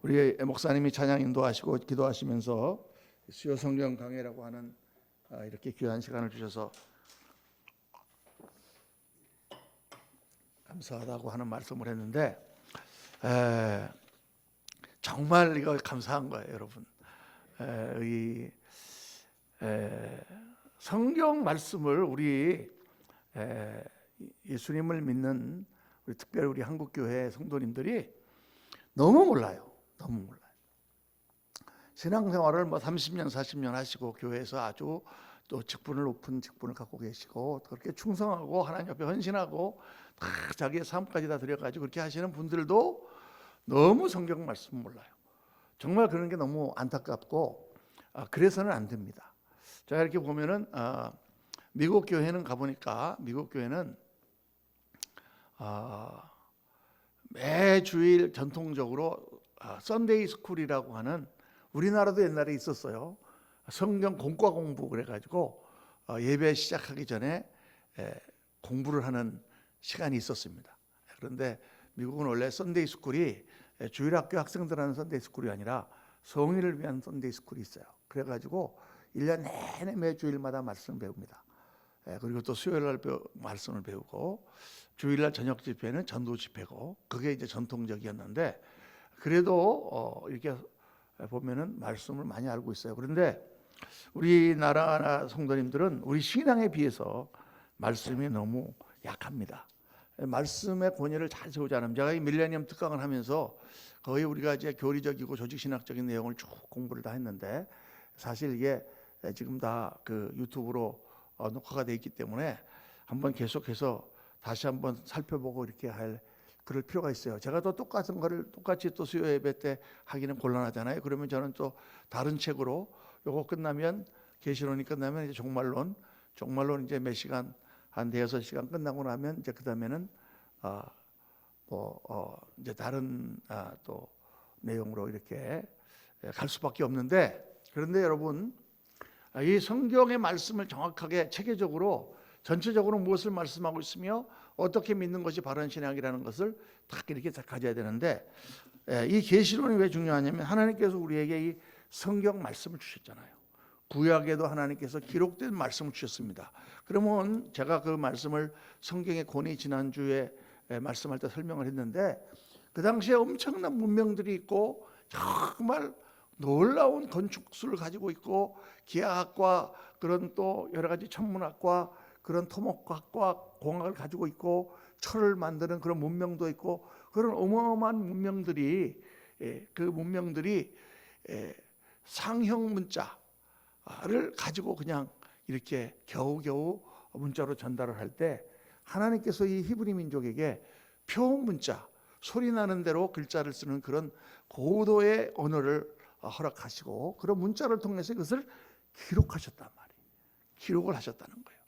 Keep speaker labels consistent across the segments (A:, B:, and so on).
A: 우리 목사님이 찬양 인도하시고 기도하시면서 수요 성경 강해라고 하는 이렇게 귀한 시간을 주셔서 감사하다고 하는 말씀을 했는데 정말 이거 감사한 거예요, 여러분. 성경 말씀을 우리 예수님을 믿는 우리 특별히 우리 한국교회 성도님들이 너무 몰라요. 너무 몰라요. 신앙생활을 30년 40년 하시고 교회에서 아주 또 직분을 높은 직분을 갖고 계시고 그렇게 충성하고 하나님 앞에 헌신하고 다 자기의 삶까지 다 들여가지고 그렇게 하시는 분들도 너무 성경 말씀 몰라요. 정말 그런 게 너무 안타깝고 그래서는 안 됩니다. 제가 이렇게 보면은 미국 교회는 가보니까 미국 교회는 매주일 전통적으로 썬데이 스쿨이라고 하는, 우리나라도 옛날에 있었어요. 성경 공과 공부 그래가지고 예배 시작하기 전에 공부를 하는 시간이 있었습니다. 그런데 미국은 원래 썬데이 스쿨이 주일학교 학생들 하는 썬데이 스쿨이 아니라 성인을 위한 썬데이 스쿨이 있어요. 그래가지고 1년 내내 매주일마다 말씀을 배웁니다. 그리고 또 수요일날 말씀을 배우고 주일날 저녁 집회는 전도 집회고, 그게 이제 전통적이었는데 그래도 이렇게 보면은 말씀을 많이 알고 있어요. 그런데 우리나라 성도님들은 우리 신앙에 비해서 말씀이 너무 약합니다. 말씀의 권위를 잘 세우지 않으면, 제가 이 밀레니엄 특강을 하면서 거의 우리가 이제 교리적이고 조직신학적인 내용을 쭉 공부를 다 했는데, 사실 이게 지금 다 그 유튜브로 녹화가 돼 있기 때문에 한번 계속해서 다시 한번 살펴보고 이렇게 할 그럴 필요가 있어요. 제가 또 똑같은 거를 똑같이 또 수요 예배 때 하기는 곤란하잖아요. 그러면 저는 또 다른 책으로, 요거 끝나면 계시론이 끝나면 이제 종말론 이제 몇 시간, 한 대여섯 시간 끝나고 나면 이제 그 다음에는 이제 다른 또 내용으로 이렇게 갈 수밖에 없는데, 그런데 여러분, 이 성경의 말씀을 정확하게 체계적으로 전체적으로 무엇을 말씀하고 있으며 어떻게 믿는 것이 바른 신앙이라는 것을 딱 이렇게 가져야 되는데, 이 계시론이 왜 중요하냐면 하나님께서 우리에게 이 성경 말씀을 주셨잖아요. 구약에도 하나님께서 기록된 말씀을 주셨습니다. 그러면 제가 그 말씀을 성경의 권위 지난주에 말씀할 때 설명을 했는데, 그 당시에 엄청난 문명들이 있고 정말 놀라운 건축술을 가지고 있고 기하학과, 그런 또 여러 가지 천문학과, 그런 토목학과, 공학을 가지고 있고 철을 만드는 그런 문명도 있고, 그런 어마어마한 문명들이 그 문명들이 상형 문자를 가지고 그냥 이렇게 겨우겨우 문자로 전달을 할 때, 하나님께서 이 히브리 민족에게 표현 문자, 소리 나는 대로 글자를 쓰는 그런 고도의 언어를 허락하시고 그런 문자를 통해서 이것을 기록하셨단 말이에요. 기록을 하셨다는 거예요.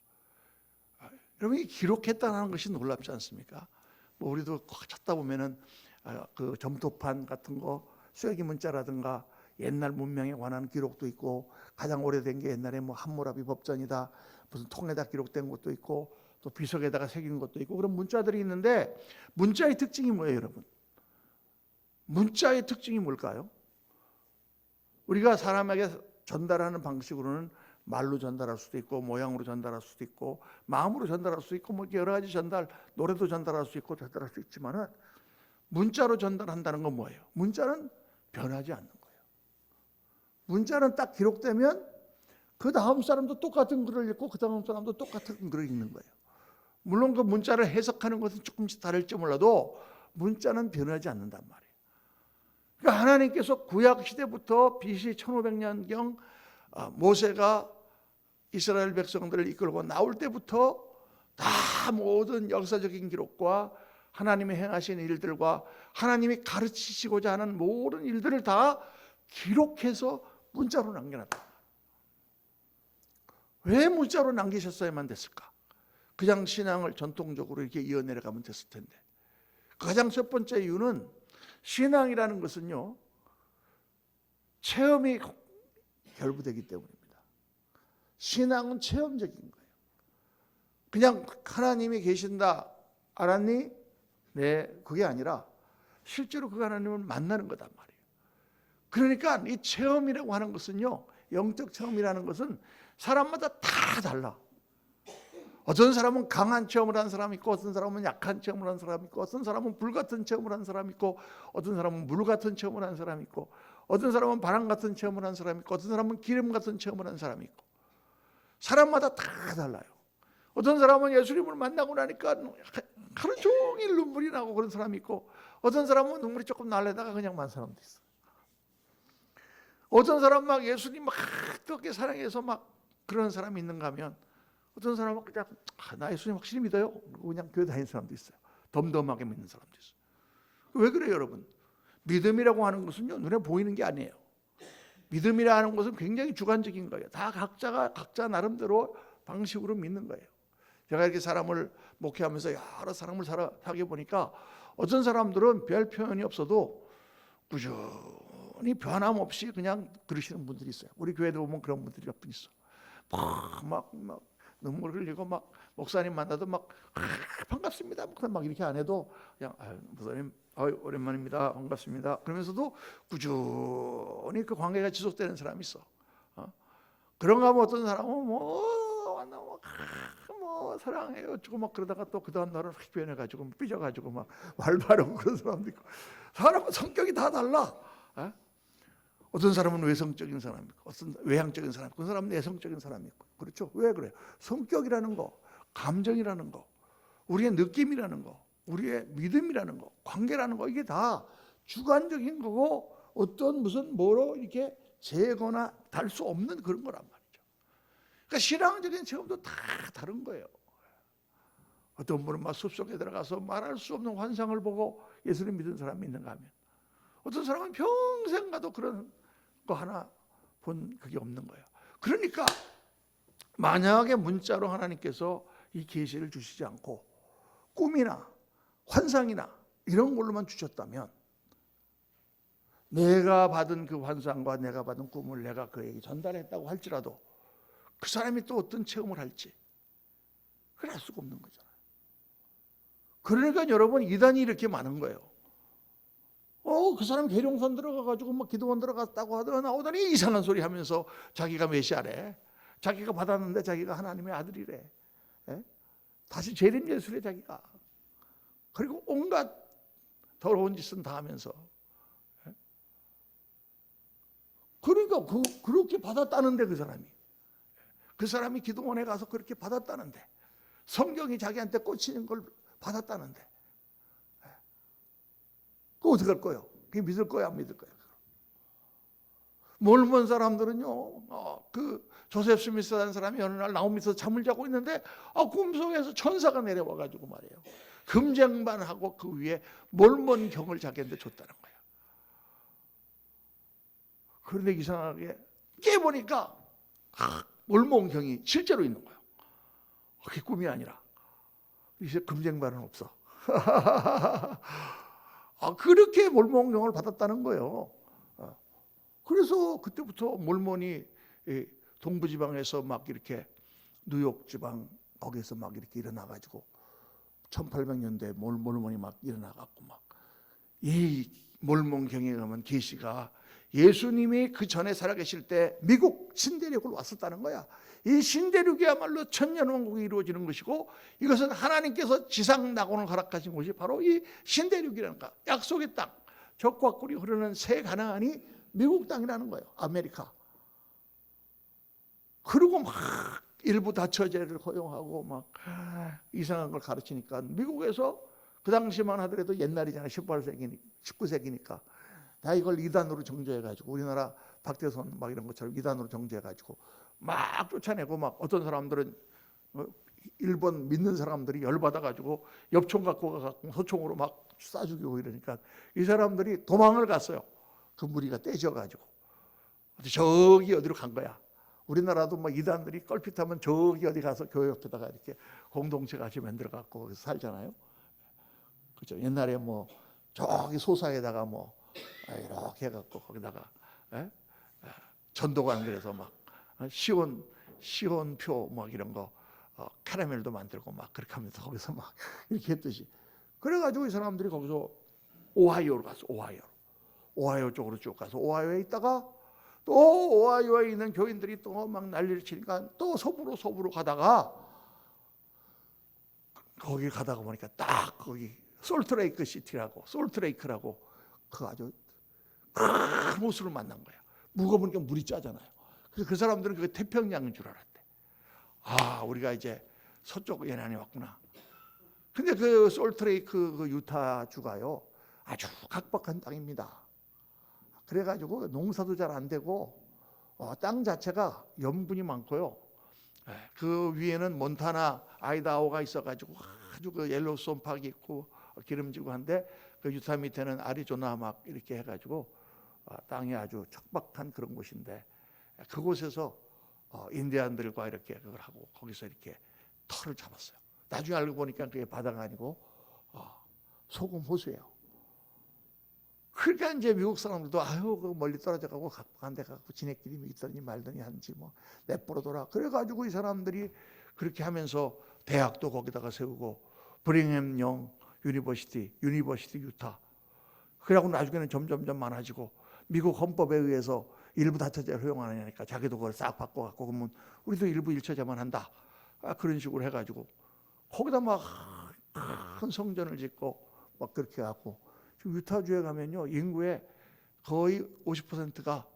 A: 여러분, 이 기록했다는 것이 놀랍지 않습니까? 뭐 우리도 찾다 보면은 그 점토판 같은 거, 쐐기 문자라든가 옛날 문명에 관한 기록도 있고, 가장 오래된 게 옛날에 뭐 함무라비 법전이다, 무슨 통에다 기록된 것도 있고, 또 비석에다가 새긴 것도 있고, 그런 문자들이 있는데, 문자의 특징이 뭐예요, 여러분? 문자의 특징이 뭘까요? 우리가 사람에게 전달하는 방식으로는 말로 전달할 수도 있고, 모양으로 전달할 수도 있고, 마음으로 전달할 수 있고, 뭐 여러 가지 노래도 전달할 수 있고 전달할 수 있지만은, 문자로 전달한다는 건 뭐예요? 문자는 변하지 않는 거예요. 문자는 딱 기록되면 그 다음 사람도 똑같은 글을 읽고 그 다음 사람도 똑같은 글을 읽는 거예요. 물론 그 문자를 해석하는 것은 조금씩 다를지 몰라도 문자는 변하지 않는단 말이에요. 그러니까 하나님께서 구약 시대부터 BC 1500년경 모세가 이스라엘 백성들을 이끌고 나올 때부터 다 모든 역사적인 기록과 하나님이 행하신 일들과 하나님이 가르치시고자 하는 모든 일들을 다 기록해서 문자로 남겨놨다. 왜 문자로 남기셨어야만 됐을까? 그냥 신앙을 전통적으로 이렇게 이어내려가면 됐을 텐데. 가장 첫 번째 이유는, 신앙이라는 것은요, 체험이 결부되기 때문입니다. 신앙은 체험적인 거예요. 그냥 하나님이 계신다, 알았니? 네, 그게 아니라 실제로 그 하나님을 만나는 거단 말이에요. 그러니까 이 체험이라고 하는 것은요, 영적 체험이라는 것은 사람마다 다 달라. 어떤 사람은 강한 체험을 하는 사람이 있고, 어떤 사람은 약한 체험을 하는 사람이 있고, 어떤 사람은 불 같은 체험을 하는 사람이 있고, 어떤 사람은 물 같은 체험을 하는 사람이 있고, 어떤 사람은 바람 같은 체험을 하는 사람이 있고, 어떤 사람은 기름 같은 체험을 하는 사람이 있고, 사람마다 다 달라요. 어떤 사람은 예수님을 만나고 나니까 하루 종일 눈물이 나고 그런 사람이 있고, 어떤 사람은 눈물이 조금 날래다가 그냥 만 사람도 있어. 어떤 사람은 막 예수님 막 뜨겁게 사랑해서 막 그런 사람이 있는가 하면, 어떤 사람은 그냥 나 예수님 확실히 믿어요. 그냥 교회 다니는 사람도 있어요. 덤덤하게 믿는 사람도 있어요. 왜 그래요, 여러분? 믿음이라고 하는 것은요, 눈에 보이는 게 아니에요. 믿음이라 하는 것은 굉장히 주관적인 거예요. 다 각자가 각자 나름대로 방식으로 믿는 거예요. 제가 이렇게 사람을 목회하면서 여러 사람을 사귀어 보니까 어떤 사람들은 별 표현이 없어도 꾸준히 변함없이 그냥 그러시는 분들이 있어요. 우리 교회도 보면 그런 분들이 몇 분 있어. 막 눈물 흘리고 막 목사님 만나도 막 반갑습니다. 막 이렇게 안 해도 그냥 목사님 오랜만입니다. 반갑습니다. 그러면서도 꾸준히 그 관계가 지속되는 사람이 있어. 그런가 하면 어떤 사람은 뭐 사랑해요 주고 막 그러다가 또 그 다음 날은 확 변해가지고 삐져가지고 막 활발하고 그런 사람도 있고. 사람은 성격이 다 달라. 어떤 사람은 외성적인 사람이 있고, 어떤 외향적인 사람이 있고, 그 사람은 내성적인 사람이 있고. 그렇죠? 왜 그래요? 성격이라는 거, 감정이라는 거, 우리의 느낌이라는 거, 우리의 믿음이라는 거, 관계라는 거, 이게 다 주관적인 거고 어떤 무슨 뭐로 이렇게 재거나 달 수 없는 그런 거란 말이죠. 그러니까 신앙적인 체험도 다 다른 거예요. 어떤 분은 막 숲속에 들어가서 말할 수 없는 환상을 보고 예수님 믿은 사람이 있는가 하면, 어떤 사람은 평생 가도 그런 거 하나 본 그게 없는 거예요. 그러니까 만약에 문자로 하나님께서 이 계시를 주시지 않고 꿈이나 환상이나 이런 걸로만 주셨다면, 내가 받은 그 환상과 내가 받은 꿈을 내가 그에게 전달했다고 할지라도 그 사람이 또 어떤 체험을 할지 그걸 알 수가 없는 거잖아요. 그러니까 여러분, 이단이 이렇게 많은 거예요. 그 사람 계룡산 들어가가지고 막 기도원 들어갔다고 하더니 나오더니 이상한 소리 하면서 자기가 메시아래. 자기가 받았는데 자기가 하나님의 아들이래. 다시 재림 예수래 자기가. 그리고 온갖 더러운 짓은 다 하면서. 그러니까 그렇게 받았다는데 그 사람이 기도원에 가서 그렇게 받았다는데, 성경이 자기한테 꽂히는 걸 받았다는데, 그거 어떻게 할 거예요? 그게 믿을 거야, 안 믿을 거야? 몰몬 사람들은요, 그 조셉 스미스라는 사람이 어느 날 나오면서 잠을 자고 있는데 꿈속에서 천사가 내려와가지고 말이에요, 금쟁반하고 그 위에 몰몬 경을 자기한테 줬다는 거예요. 그런데 이상하게 깨보니까 몰몬 경이 실제로 있는 거예요. 그게 꿈이 아니라. 이제 금쟁반은 없어. 그렇게 몰몬경을 받았다는 거예요. 그래서 그때부터 몰몬이 동부지방에서 막 이렇게 뉴욕 지방 거기서 막 이렇게 일어나가지고 1800년대에 몰몬이 막 일어나갖고 막 이 몰몬경에 가면 계시가 예수님이 그 전에 살아계실 때 미국 신대륙을 왔었다는 거야. 이 신대륙이야말로 천년왕국이 이루어지는 것이고, 이것은 하나님께서 지상 낙원을 허락하신 곳이 바로 이 신대륙이라는 거, 약속의 땅, 적과 꿀이 흐르는 새 가나안이 미국 땅이라는 거예요. 아메리카. 그리고 막 일부 다처제를 허용하고 막 이상한 걸 가르치니까 미국에서 그 당시만 하더라도 옛날이잖아요. 19세기니까 다 이걸 이단으로 정죄해가지고, 우리나라 박대선 막 이런 것처럼 이단으로 정죄해가지고 막 쫓아내고, 막 어떤 사람들은 일본 믿는 사람들이 열받아가지고 엽총 갖고 가갖고 소총으로 막 쏴 죽이고 이러니까 이 사람들이 도망을 갔어요. 그 무리가 떼져가지고 저기 어디로 간 거야. 우리나라도 뭐 이단들이 껄핏하면 저기 어디 가서 교회 옆에다가 이렇게 공동체 같이 만들어갖고 거기서 살잖아요. 그렇죠. 옛날에 뭐 저기 소사에다가 뭐 이렇게 해갖고 거기다가 전도관 그래서 막 시온표 막 이런 거 카라멜도 만들고 막 그렇게 하면서 거기서 막 이렇게 했듯이, 그래가지고 이 사람들이 거기서 오하이오로 갔어. 오하이오 쪽으로 쭉 가서 오하이오에 있다가 또 오하이오에 있는 교인들이 또 막 난리를 치니까 또 서부로 가다가 거기 가다가 보니까 딱 거기 솔트레이크 시티라고 솔트레이크라고 그 아주 큰 호수를 만난 거야. 묵어보니까 물이 짜잖아요. 그래서 그 사람들은 그게 태평양인 줄 알았대. 아, 우리가 이제 서쪽 연안에 왔구나. 근데 그 솔트레이크 그 유타주가요 아주 각박한 땅입니다. 그래가지고 농사도 잘 안 되고 땅 자체가 염분이 많고요. 그 위에는 몬타나 아이다호가 있어가지고 아주 그 옐로우스톤 파크 있고 기름지고 한데 그 유타 밑에는 아리조나 막 이렇게 해가지고 땅이 아주 척박한 그런 곳인데 그곳에서 인디안들과 이렇게 그걸 하고 거기서 이렇게 터를 잡았어요. 나중에 알고 보니까 그게 바다가 아니고 소금 호수예요. 그러니까 이제 미국 사람들도 아유 그 멀리 떨어져 가고 각박한 데 가고 지네끼리 있더니 말더니 한지 뭐 내버려둬라. 그래가지고 이 사람들이 그렇게 하면서 대학도 거기다가 세우고 브링햄 영 유니버시티 유타. 그래갖고 나중에는 점점점 많아지고 미국 헌법에 의해서 일부 다처제를 허용하느니까 자기도 그걸 싹 바꿔갖고 그러면 우리도 일부 일처제만 한다. 그런 식으로 해가지고 거기다 막 큰 성전을 짓고 막 그렇게 하고 지금 유타주에 가면요 인구의 거의 50%가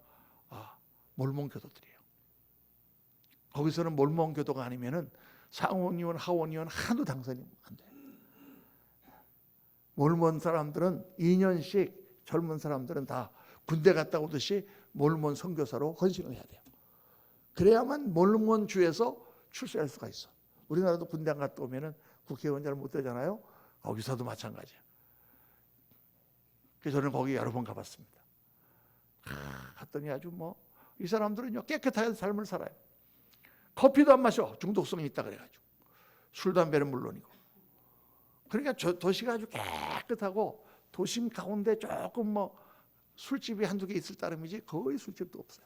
A: 몰몬 교도들이에요. 거기서는 몰몬 교도가 아니면은 상원의원, 하원의원 하나도 당선이 안 돼요. 몰몬 사람들은 2년씩 젊은 사람들은 다 군대 갔다 오듯이 몰몬 선교사로 헌신을 해야 돼요. 그래야만 몰몬 주에서 출세할 수가 있어. 우리나라도 군대 안 갔다 오면은 국회의원 잘 못 되잖아요. 거기서도 마찬가지예요. 그래서 저는 거기 여러 번 가봤습니다. 갔더니 아주 뭐 이 사람들은요 깨끗하게 삶을 살아요. 커피도 안 마셔. 중독성이 있다 그래가지고 술 담배는 물론이고. 그러니까 도시가 아주 깨끗하고 도심 가운데 조금 뭐 술집이 한두 개 있을 따름이지 거의 술집도 없어요.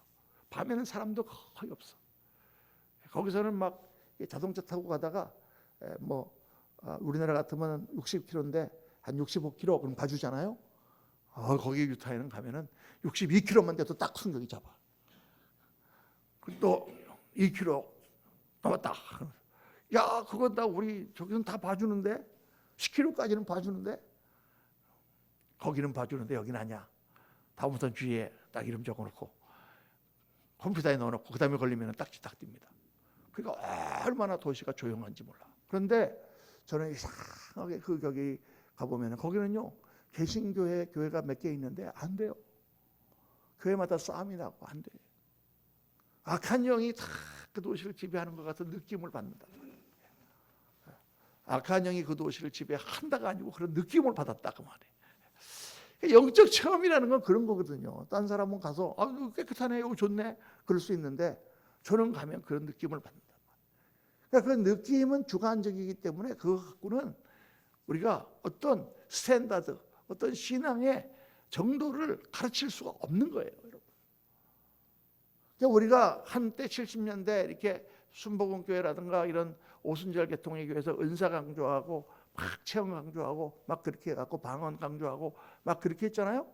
A: 밤에는 사람도 거의 없어. 거기서는 막 자동차 타고 가다가 우리나라 같으면 60km인데 한 65km 그럼 봐주잖아요. 거기 유타에는 가면은 62km만 돼도 딱 순경이 잡아. 또 2km 넘었다. 야, 그건 다 우리 저기는 다 봐주는데 10km까지는 봐주는데 거기는 봐주는데 여기는 아니야. 다음부터는 주위에 딱 이름 적어놓고 컴퓨터에 넣어놓고 그 다음에 걸리면 딱지 딱 띱니다. 그러니까 얼마나 도시가 조용한지 몰라. 그런데 저는 이상하게 그 거기 가보면 거기는요 개신교회 교회가 몇 개 있는데 안 돼요. 교회마다 싸움이 나고 안 돼요. 악한 영이 다 그 도시를 지배하는 것 같은 느낌을 받는다. 악한 영이 그 도시를 지배한다가 아니고 그런 느낌을 받았다 그 말이에요. 영적 체험이라는 건 그런 거거든요. 딴 사람은 가서 깨끗하네, 좋네 그럴 수 있는데 저는 가면 그런 느낌을 받는다. 그러니까 그 느낌은 주관적이기 때문에 그거 갖고는 우리가 어떤 스탠다드, 어떤 신앙의 정도를 가르칠 수가 없는 거예요, 여러분. 그러니까 우리가 한때 70년대 이렇게 순복음교회라든가 이런 오순절 계통의 교회에서 은사 강조하고 막 체험 강조하고 막 그렇게 해갖고 방언 강조하고 막 그렇게 했잖아요.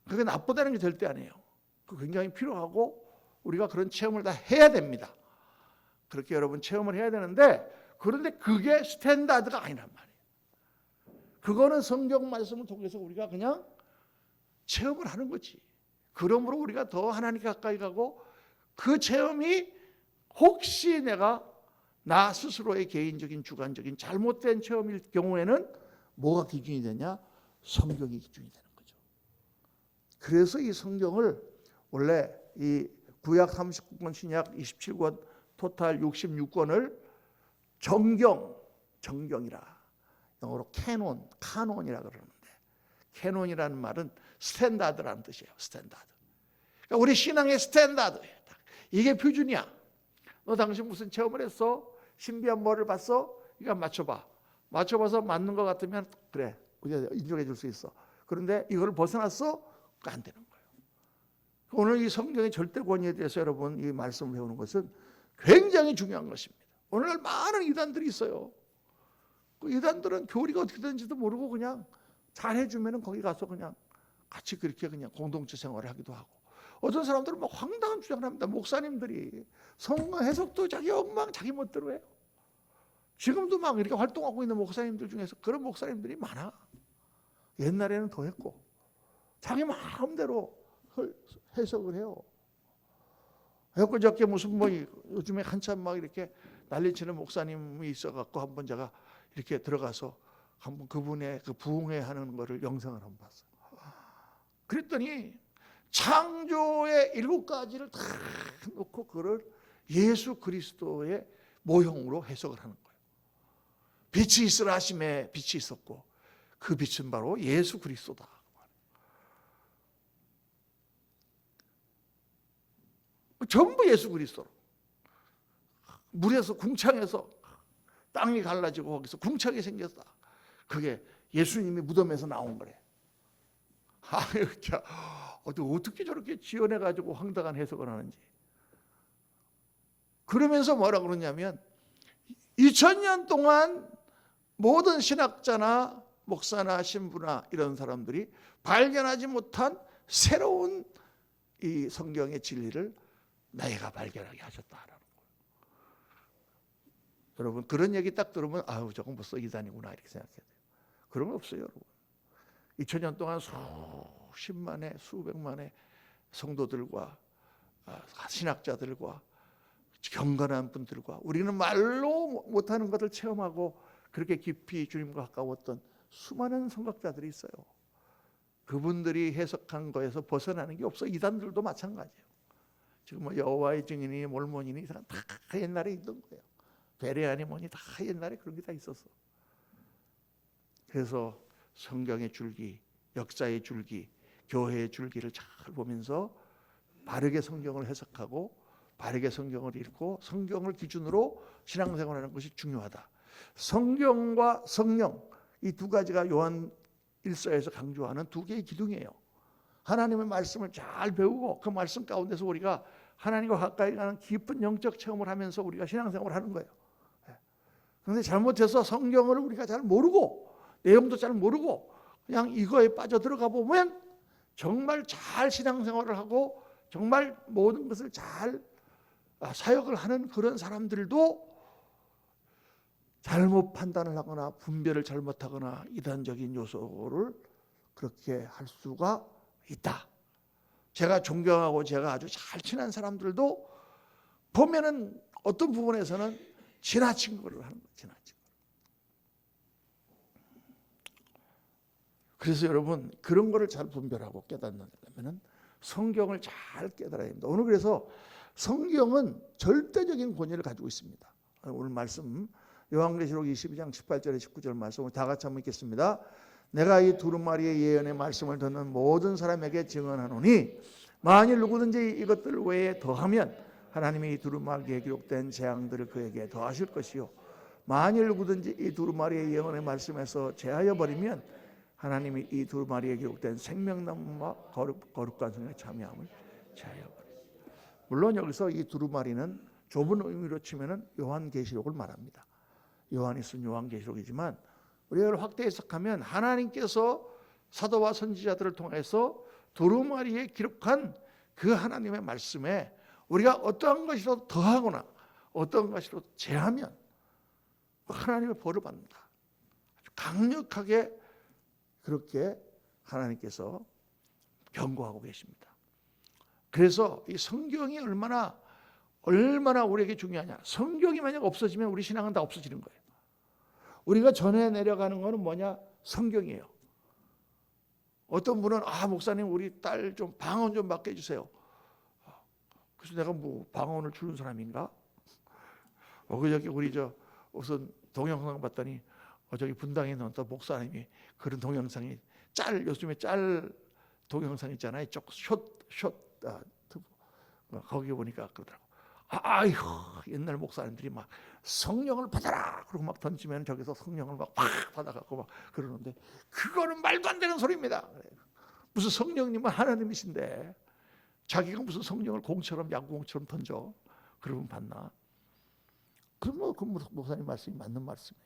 A: 그게 나쁘다는 게 절대 아니에요. 그 굉장히 필요하고 우리가 그런 체험을 다 해야 됩니다. 그렇게 여러분 체험을 해야 되는데 그런데 그게 스탠다드가 아니란 말이에요. 그거는 성경 말씀을 통해서 우리가 그냥 체험을 하는 거지. 그러므로 우리가 더 하나님 가까이 가고 그 체험이 혹시 내가 나 스스로의 개인적인 주관적인 잘못된 체험일 경우에는 뭐가 기준이 되냐? 성경이 기준이 되는 거죠. 그래서 이 성경을 원래 이 구약 39권, 신약 27권, 토탈 66권을 정경이라 영어로 카논이라 그러는데 캐논이라는 말은 스탠다드라는 뜻이에요. 스탠다드. 그러니까 우리 신앙의 스탠다드예요. 이게 표준이야. 너 당신 무슨 체험을 했어? 신비한 뭐를 봤어? 이거 맞춰봐. 맞춰봐서 맞는 것 같으면 그래 우리가 인정해 줄 수 있어. 그런데 이걸 벗어났어? 안 되는 거예요. 오늘 이 성경의 절대 권위에 대해서 여러분 이 말씀을 배우는 것은 굉장히 중요한 것입니다. 오늘날 많은 이단들이 있어요. 그 이단들은 교리가 어떻게 되는지도 모르고 그냥 잘해주면 거기 가서 그냥 같이 그렇게 그냥 공동체 생활을 하기도 하고, 어떤 사람들은 막 황당한 주장을 합니다. 목사님들이 성경 해석도 자기 엉망 자기 멋대로 해요. 지금도 막 이렇게 활동하고 있는 목사님들 중에서 그런 목사님들이 많아. 옛날에는 더 했고 자기 마음대로 해석을 해요. 엊그저께 무슨 뭐 요즘에 한참 막 이렇게 난리치는 목사님이 있어갖고 한번 제가 이렇게 들어가서 한번 그분의 그 부흥회하는 거를 영상을 한번 봤어요. 그랬더니 창조의 7가지를 다 놓고 그걸 예수 그리스도의 모형으로 해석을 하는 거예요. 빛이 있으라 하심에 빛이 있었고 그 빛은 바로 예수 그리스도다. 전부 예수 그리스도로. 물에서 궁창에서 땅이 갈라지고 거기서 궁창이 생겼다. 그게 예수님이 무덤에서 나온 거래. 아유, 어떻게 저렇게 지어내가지고 황당한 해석을 하는지. 그러면서 뭐라 그러냐면 2000년 동안 모든 신학자나 목사나 신부나 이런 사람들이 발견하지 못한 새로운 이 성경의 진리를 내가 발견하게 하셨다라는 거예요. 여러분 그런 얘기 딱 들으면 아유 저건 벌써 이단이구나 이렇게 생각해야 돼요. 그런 거 없어요, 여러분. 2000년 동안 수십만의 수백만의 성도들과 신학자들과 경건한 분들과 우리는 말로 못하는 것을 체험하고 그렇게 깊이 주님과 가까웠던 수많은 성각자들이 있어요. 그분들이 해석한 거에서 벗어나는 게 없어. 이단들도 마찬가지예요. 지금 뭐 여호와의 증인이 몰몬이니 다 옛날에 있던 거예요. 베레아니 뭐니 다 옛날에 그런 게 다 있었어. 그래서 성경의 줄기, 역사의 줄기, 교회의 줄기를 잘 보면서 바르게 성경을 해석하고 바르게 성경을 읽고 성경을 기준으로 신앙생활하는 것이 중요하다. 성경과 성령 이 두 가지가 요한 1서에서 강조하는 두 개의 기둥이에요. 하나님의 말씀을 잘 배우고 그 말씀 가운데서 우리가 하나님과 가까이 가는 깊은 영적 체험을 하면서 우리가 신앙생활을 하는 거예요. 그런데 잘못해서 성경을 우리가 잘 모르고 내용도 잘 모르고 그냥 이거에 빠져들어가 보면 정말 잘 신앙생활을 하고 정말 모든 것을 잘 사역을 하는 그런 사람들도 잘못 판단을 하거나 분별을 잘못하거나 이단적인 요소를 그렇게 할 수가 있다. 제가 존경하고 제가 아주 잘 친한 사람들도 보면은 어떤 부분에서는 지나친 거를 하는 거예요. 지나친 거. 그래서 여러분 그런 거를 잘 분별하고 깨닫는다면 성경을 잘 깨달아야 됩니다. 오늘 그래서 성경은 절대적인 권위를 가지고 있습니다. 오늘 말씀 요한계시록 22장 18절에 19절 말씀을 다 같이 한번 읽겠습니다. 내가 이 두루마리의 예언의 말씀을 듣는 모든 사람에게 증언하노니 만일 누구든지 이것들 외에 더하면 하나님이 이 두루마리에 기록된 재앙들을 그에게 더하실 것이요 만일 누구든지 이 두루마리의 예언의 말씀에서 제하여 버리면 하나님이 이 두루마리에 기록된 생명나무와 거룩한 성령의 참여함을 제하여 버립니다. 물론 여기서 이 두루마리는 좁은 의미로 치면은 요한계시록을 말합니다. 요한이 쓴 요한계시록이지만 우리가 이걸 확대 해석하면 하나님께서 사도와 선지자들을 통해서 두루마리에 기록한 그 하나님의 말씀에 우리가 어떠한 것이라도 더하거나 어떤 것이라도 제하면 하나님의 벌을 받는다. 아주 강력하게 그렇게 하나님께서 경고하고 계십니다. 그래서 이 성경이 얼마나 우리에게 중요하냐. 성경이 만약 없어지면 우리 신앙은 다 없어지는 거예요. 우리가 전해 내려가는 거는 뭐냐? 성경이에요. 어떤 분은 목사님 우리 딸 좀 방언 좀 맡게 해주세요. 그래서 내가 뭐 방언을 주는 사람인가? 그저께 우리 우선 동영상 봤더니 저기 분당에 있는 어떤 목사님이 그런 동영상이 요즘에 짤 동영상 있잖아요. 거기 보니까 그러더라고. 아이고 옛날 목사님들이 막 성령을 받아라 그러고 막 던지면 저기서 성령을 막 받아갖고 막 그러는데 그거는 말도 안 되는 소리입니다. 무슨 성령님은 하나님이신데 자기가 무슨 성령을 공처럼 야구공처럼 던져 그러면 받나? 그 목사님 말씀이 맞는 말씀이에요.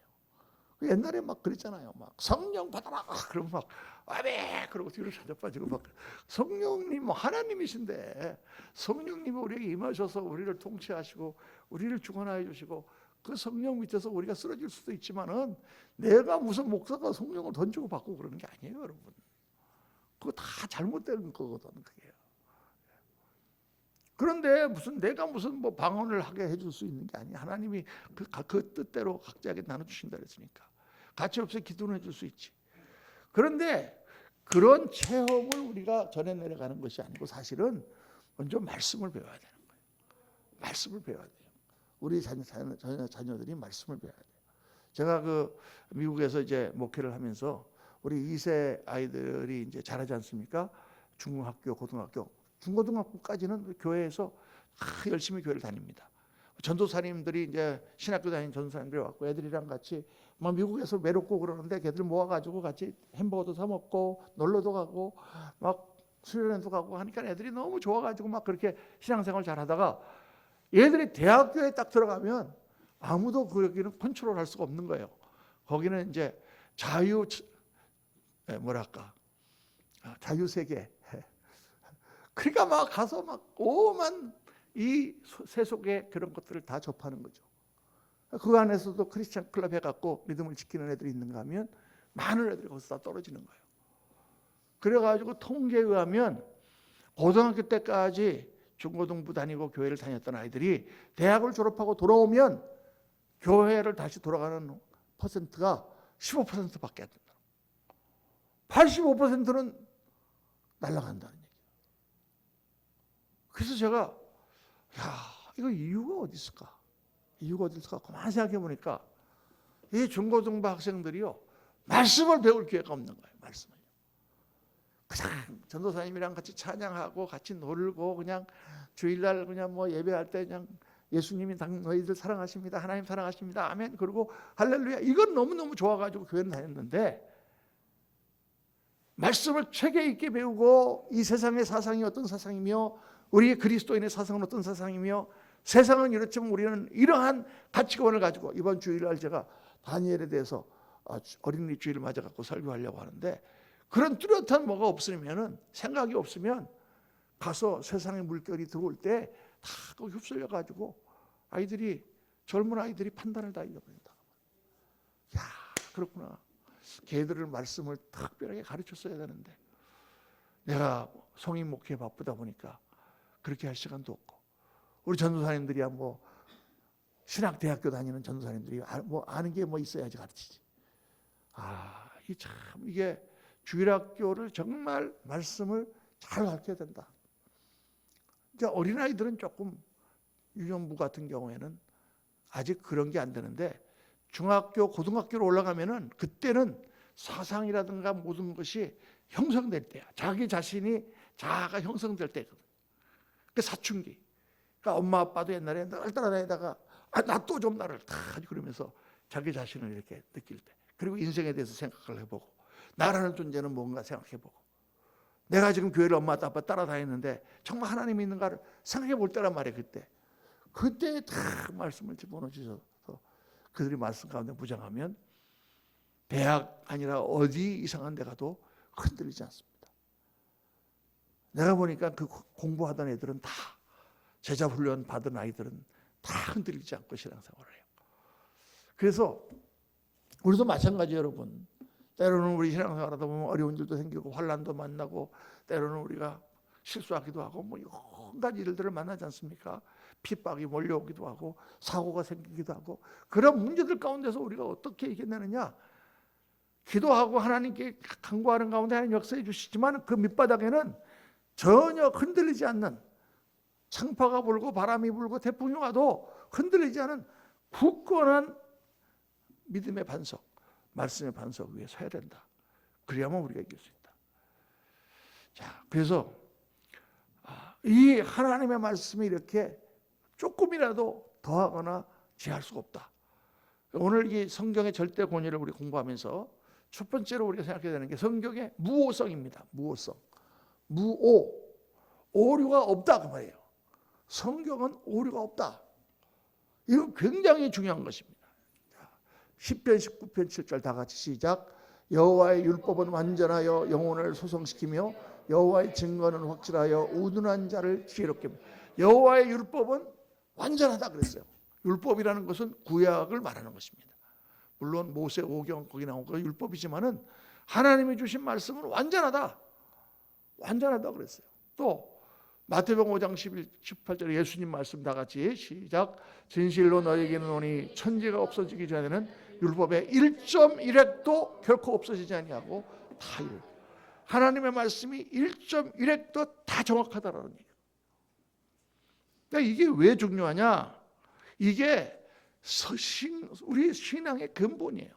A: 옛날에 막 그랬잖아요. 막 성령 받아라 그러면 막 아멘 그러고 뒤로 자빠지고 막 성령님 뭐 하나님이신데 성령님이 우리에게 임하셔서 우리를 통치하시고 우리를 주관하여 주시고 그 성령 밑에서 우리가 쓰러질 수도 있지만은 내가 무슨 목사가 성령을 던지고 받고 그러는 게 아니에요, 여러분. 그거 다 잘못된 거거든, 그게. 그런데 내가 무슨 뭐 방언을 하게 해줄 수 있는 게 아니야. 하나님이 그 뜻대로 각자에게 나눠주신다 그랬으니까. 가치 없이 기도는 해줄 수 있지. 그런데 그런 체험을 우리가 전해 내려가는 것이 아니고 사실은 먼저 말씀을 배워야 되는 거예요. 말씀을 배워야 돼요. 우리 자녀들이 말씀을 배워야 돼요. 제가 그 미국에서 이제 목회를 하면서 우리 2세 아이들이 이제 자라지 않습니까? 중학교, 고등학교, 중고등학교까지는 교회에서 열심히 교회를 다닙니다. 전도사님들이 이제 신학교 다니는 전도사님들이 왔고 애들이랑 같이 막 미국에서 외롭고 그러는데 걔들 모아가지고 같이 햄버거도 사 먹고 놀러도 가고 막 수련회도 가고 하니까 애들이 너무 좋아가지고 막 그렇게 신앙생활 잘 하다가 얘들이 대학교에 딱 들어가면 아무도 거기는 컨트롤할 수가 없는 거예요. 거기는 이제 자유세계. 그러니까 막 가서 막 오만 이 세속의 그런 것들을 다 접하는 거죠. 그 안에서도 크리스찬 클럽 해갖고 믿음을 지키는 애들이 있는가 하면 많은 애들이 거기서 다 떨어지는 거예요. 그래가지고 통계에 의하면 고등학교 때까지 중고등부 다니고 교회를 다녔던 아이들이 대학을 졸업하고 돌아오면 교회를 다시 돌아가는 퍼센트가 15%밖에 안 된다. 85%는 날아간다는 얘기예요. 그래서 제가 이거 이유가 어디 있을까? 이유가 어디 있을까? 그만 생각해 보니까 이 중고등부 학생들이요 말씀을 배울 기회가 없는 거예요. 말씀을요. 그냥 전도사님이랑 같이 찬양하고 같이 놀고 그냥 주일날 그냥 뭐 예배할 때 그냥 예수님이 너희들 사랑하십니다. 하나님 사랑하십니다. 아멘. 그리고 할렐루야. 이건 너무너무 좋아가지고 교회는 다녔는데 말씀을 체계 있게 배우고 이 세상의 사상이 어떤 사상이며 우리의 그리스도인의 사상은 어떤 사상이며 세상은 이렇지만 우리는 이러한 가치관을 가지고 이번 주일날 제가 다니엘에 대해서 어린이 주일을 맞아갖고 설교하려고 하는데 그런 뚜렷한 뭐가 없으면은 생각이 없으면 가서 세상의 물결이 들어올 때 다 휩쓸려 가지고 아이들이 젊은 아이들이 판단을 다 잃어버린다. 야 그렇구나. 걔들을 말씀을 특별하게 가르쳤어야 되는데 내가 성인 목회에 바쁘다 보니까 그렇게 할 시간도 없고 우리 전도사님들이야 뭐 신학대학교 다니는 전도사님들이 뭐 아는 게 뭐 있어야지 가르치지. 이게 주일학교를 정말 말씀을 잘 가르쳐야 된다. 이제 어린아이들은 조금 유년부 같은 경우에는 아직 그런 게 안 되는데 중학교, 고등학교로 올라가면은 그때는 사상이라든가 모든 것이 형성될 때야. 자기 자신이 자아가 형성될 때거든. 그 사춘기. 그러니까 엄마 아빠도 옛날에 날 따라다니다가 나 또 좀 나를 다 그러면서 자기 자신을 이렇게 느낄 때. 그리고 인생에 대해서 생각을 해보고 나라는 존재는 뭔가 생각해보고 내가 지금 교회를 엄마 아빠 따라다니는데 정말 하나님이 있는가를 생각해 볼 때란 말이에요. 그때 다 말씀을 집어넣어 주셔서 그들이 말씀 가운데 무장하면 대학 아니라 어디 이상한 데 가도 흔들리지 않습니다. 내가 보니까 그 공부하던 애들은 다 제자 훈련 받은 아이들은 다 흔들리지 않고 신앙생활을 해요. 그래서 우리도 마찬가지 여러분. 때로는 우리 신앙생활하다 보면 어려운 일도 생기고 환난도 만나고 때로는 우리가 실수하기도 하고 뭐 온갖 일들을 만나지 않습니까? 핍박이 몰려오기도 하고 사고가 생기기도 하고 그런 문제들 가운데서 우리가 어떻게 이겨내느냐? 기도하고 하나님께 간구하는 가운데 하나님 역사해 주시지만 그 밑바닥에는 전혀 흔들리지 않는 창파가 불고 바람이 불고 태풍이 와도 흔들리지 않은 굳건한 믿음의 반석, 말씀의 반석 위에 서야 된다. 그래야만 우리가 이길 수 있다. 자, 그래서 이 하나님의 말씀이 이렇게 조금이라도 더하거나 제할 수가 없다. 오늘 이 성경의 절대 권위를 우리 공부하면서 첫 번째로 우리가 생각해야 되는 게 성경의 무오성입니다. 무오성. 오류가 없다 그 말이에요. 성경은 오류가 없다. 이거 굉장히 중요한 것입니다. 10편 19편 7절 다 같이 시작. 여호와의 율법은 완전하여 영혼을 소성시키며 여호와의 증거는 확실하여 우둔한 자를 지혜롭게. 여호와의 율법은 완전하다 그랬어요. 율법이라는 것은 구약을 말하는 것입니다. 물론 모세 오경 거기 나온 거 율법이지만은 하나님이 주신 말씀은 완전하다. 완전하다 그랬어요. 또 마태복음 5장 18절에 예수님 말씀 다 같이 시작. 진실로 너에게는 오니 천지가 없어지기 전에는 율법의 1.1획도 결코 없어지지 아니하고 다 이루어. 하나님의 말씀이 1.1획도 다 정확하다라는 얘기예요. 그러니까 이게 왜 중요하냐? 이게 우리 신앙의 근본이에요.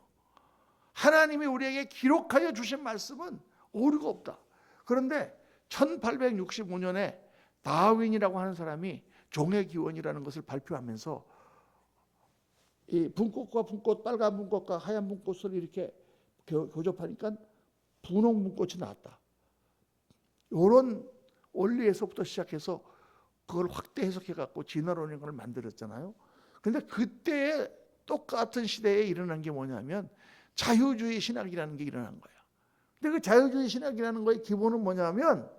A: 하나님이 우리에게 기록하여 주신 말씀은 오류가 없다. 그런데 1865년에 다윈이라고 하는 사람이 종의 기원이라는 것을 발표하면서 이 분꽃과 분꽃, 빨간 분꽃과 하얀 분꽃을 이렇게 교접하니까 분홍 분꽃이 나왔다. 이런 원리에서부터 시작해서 그걸 확대 해석해 갖고 진화론이라는 걸 만들었잖아요. 그런데 그때의 똑같은 시대에 일어난 게 뭐냐면 자유주의 신학이라는 게 일어난 거예요. 근데 그 자유주의 신학이라는 거의 기본은 뭐냐면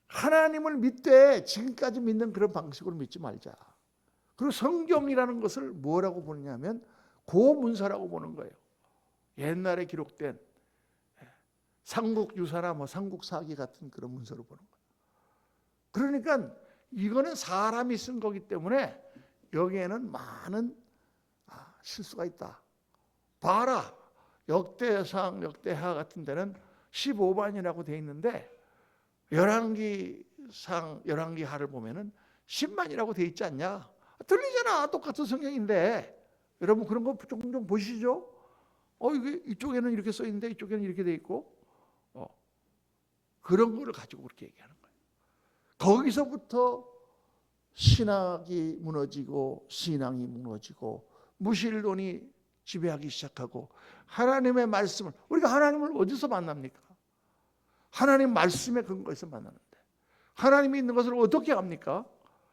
A: 하나님을 믿되 지금까지 믿는 그런 방식으로 믿지 말자. 그리고 성경이라는 것을 뭐라고 보느냐면 고문서라고 보는 거예요. 옛날에 기록된 삼국유사나 삼국사기 같은 그런 문서로 보는 거예요. 그러니까 이거는 사람이 쓴 거기 때문에 여기에는 많은 실수가 있다. 봐라. 역대상, 역대하 같은 데는 15만이라고 돼 있는데 열왕기상, 열왕기하를 보면은 10만이라고 돼 있지 않냐? 틀리잖아. 똑같은 성경인데. 여러분 그런 거 좀 보시죠. 이게 이쪽에는 이렇게 써 있는데 이쪽에는 이렇게 돼 있고 그런 거를 가지고 그렇게 얘기하는 거예요. 거기서부터 신학이 무너지고 신앙이 무너지고 무신론이 지배하기 시작하고 하나님의 말씀을 우리가 하나님을 어디서 만납니까? 하나님 말씀에 근거해서 만나는데 하나님이 있는 것을 어떻게 합니까?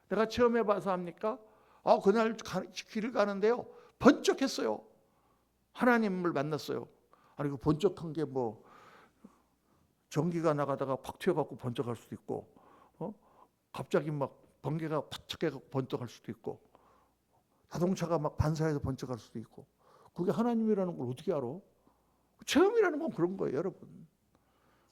A: 내가 체험해 봐서 합니까? 그날 길을 가는데요 번쩍했어요. 하나님을 만났어요. 아니 그 번쩍한 게 뭐 전기가 나가다가 팍 튀어갖고 번쩍할 수도 있고 갑자기 막 번개가 팍 해갖고 번쩍할 수도 있고 자동차가 막 반사해서 번쩍할 수도 있고 그게 하나님이라는 걸 어떻게 알아? 체험이라는 건 그런 거예요, 여러분.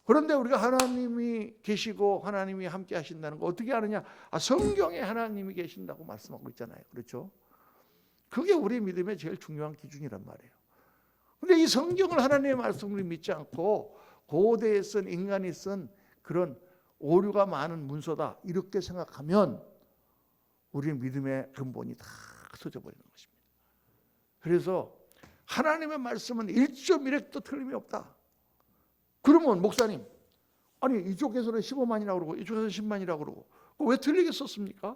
A: 그런데 우리가 하나님이 계시고 하나님이 함께 하신다는 거 어떻게 아느냐? 성경에 하나님이 계신다고 말씀하고 있잖아요. 그렇죠? 그게 우리 믿음의 제일 중요한 기준이란 말이에요. 근데 이 성경을 하나님의 말씀을 믿지 않고 고대에 쓴 인간이 쓴 그런 오류가 많은 문서다 이렇게 생각하면 우리 믿음의 근본이 다 흩어져버리는 것입니다. 그래서 하나님의 말씀은 1.1획도 틀림이 없다. 그러면 목사님 아니 이쪽에서는 15만이라고 그러고 이쪽에서는 10만이라고 그러고 왜 틀리게 썼습니까?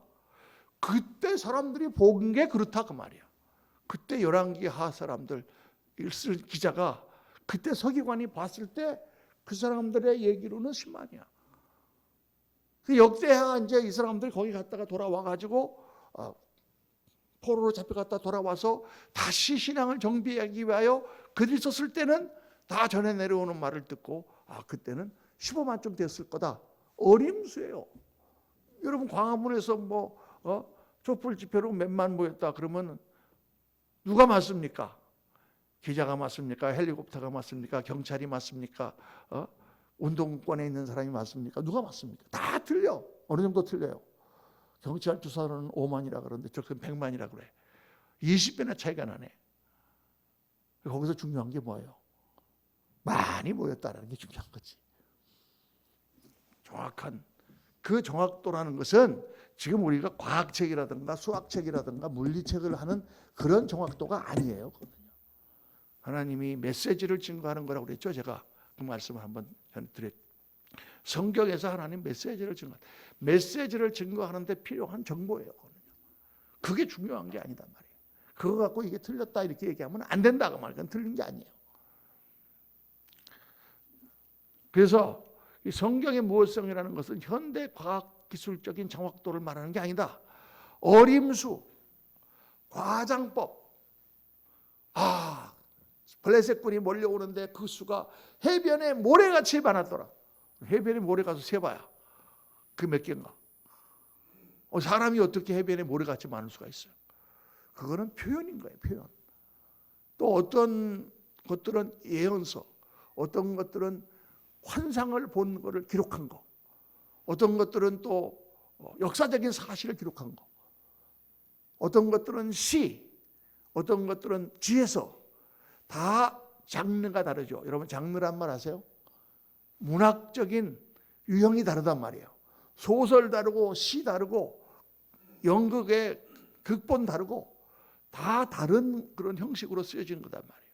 A: 그때 사람들이 본 게 그렇다 그 말이야. 그때 열왕기하 사람들 쓸 기자가 그때 서기관이 봤을 때 그 사람들의 얘기로는 10만이야. 그 역대하가 이제 이 사람들 거기 갔다가 돌아와가지고 포로로 잡혀갔다 돌아와서 다시 신앙을 정비하기 위하여 그들이 썼을 때는 다 전해 내려오는 말을 듣고 그때는 15만쯤 됐을 거다. 어림수예요. 여러분 광화문에서 촛불 집회로 몇만 모였다 그러면 누가 맞습니까? 기자가 맞습니까? 헬리콥터가 맞습니까? 경찰이 맞습니까? 운동권에 있는 사람이 맞습니까? 누가 맞습니까? 다 틀려. 어느 정도 틀려요. 경찰 주사는 5만이라 그러는데 저건 100만이라 그래. 20배나 차이가 나네. 거기서 중요한 게 뭐예요? 많이 모였다는 게 중요한 거지. 정확한 그 정확도라는 것은 지금 우리가 과학책이라든가 수학책이라든가 물리책을 하는 그런 정확도가 아니에요. 하나님이 메시지를 증거하는 거라고 그랬죠. 제가 그 말씀을 한번 드렸죠. 성경에서 하나님 메시지를 증거하는 데 필요한 정보예요. 그게 중요한 게 아니다 말이에요. 그거 갖고 이게 틀렸다 이렇게 얘기하면 안 된다 그 말이에요. 그건 틀린 게 아니에요. 그래서 이 성경의 무엇성이라는 것은 현대 과학 기술적인 정확도를 말하는 게 아니다. 어림수, 과장법, 블레셋군이 몰려오는데 그 수가 해변에 모래같이 많았더라. 해변에 모래 가서 세봐야 그 몇 개인가. 사람이 어떻게 해변에 모래같이 많을 수가 있어요? 그거는 표현인 거예요, 표현. 또 어떤 것들은 예언서, 어떤 것들은 환상을 본 것을 기록한 거, 어떤 것들은 또 역사적인 사실을 기록한 거, 어떤 것들은 시, 어떤 것들은 지혜서, 다 장르가 다르죠. 여러분 장르란 말 아세요? 문학적인 유형이 다르단 말이에요. 소설 다르고 시 다르고 연극의 극본 다르고 다 다른 그런 형식으로 쓰여진 거단 말이에요.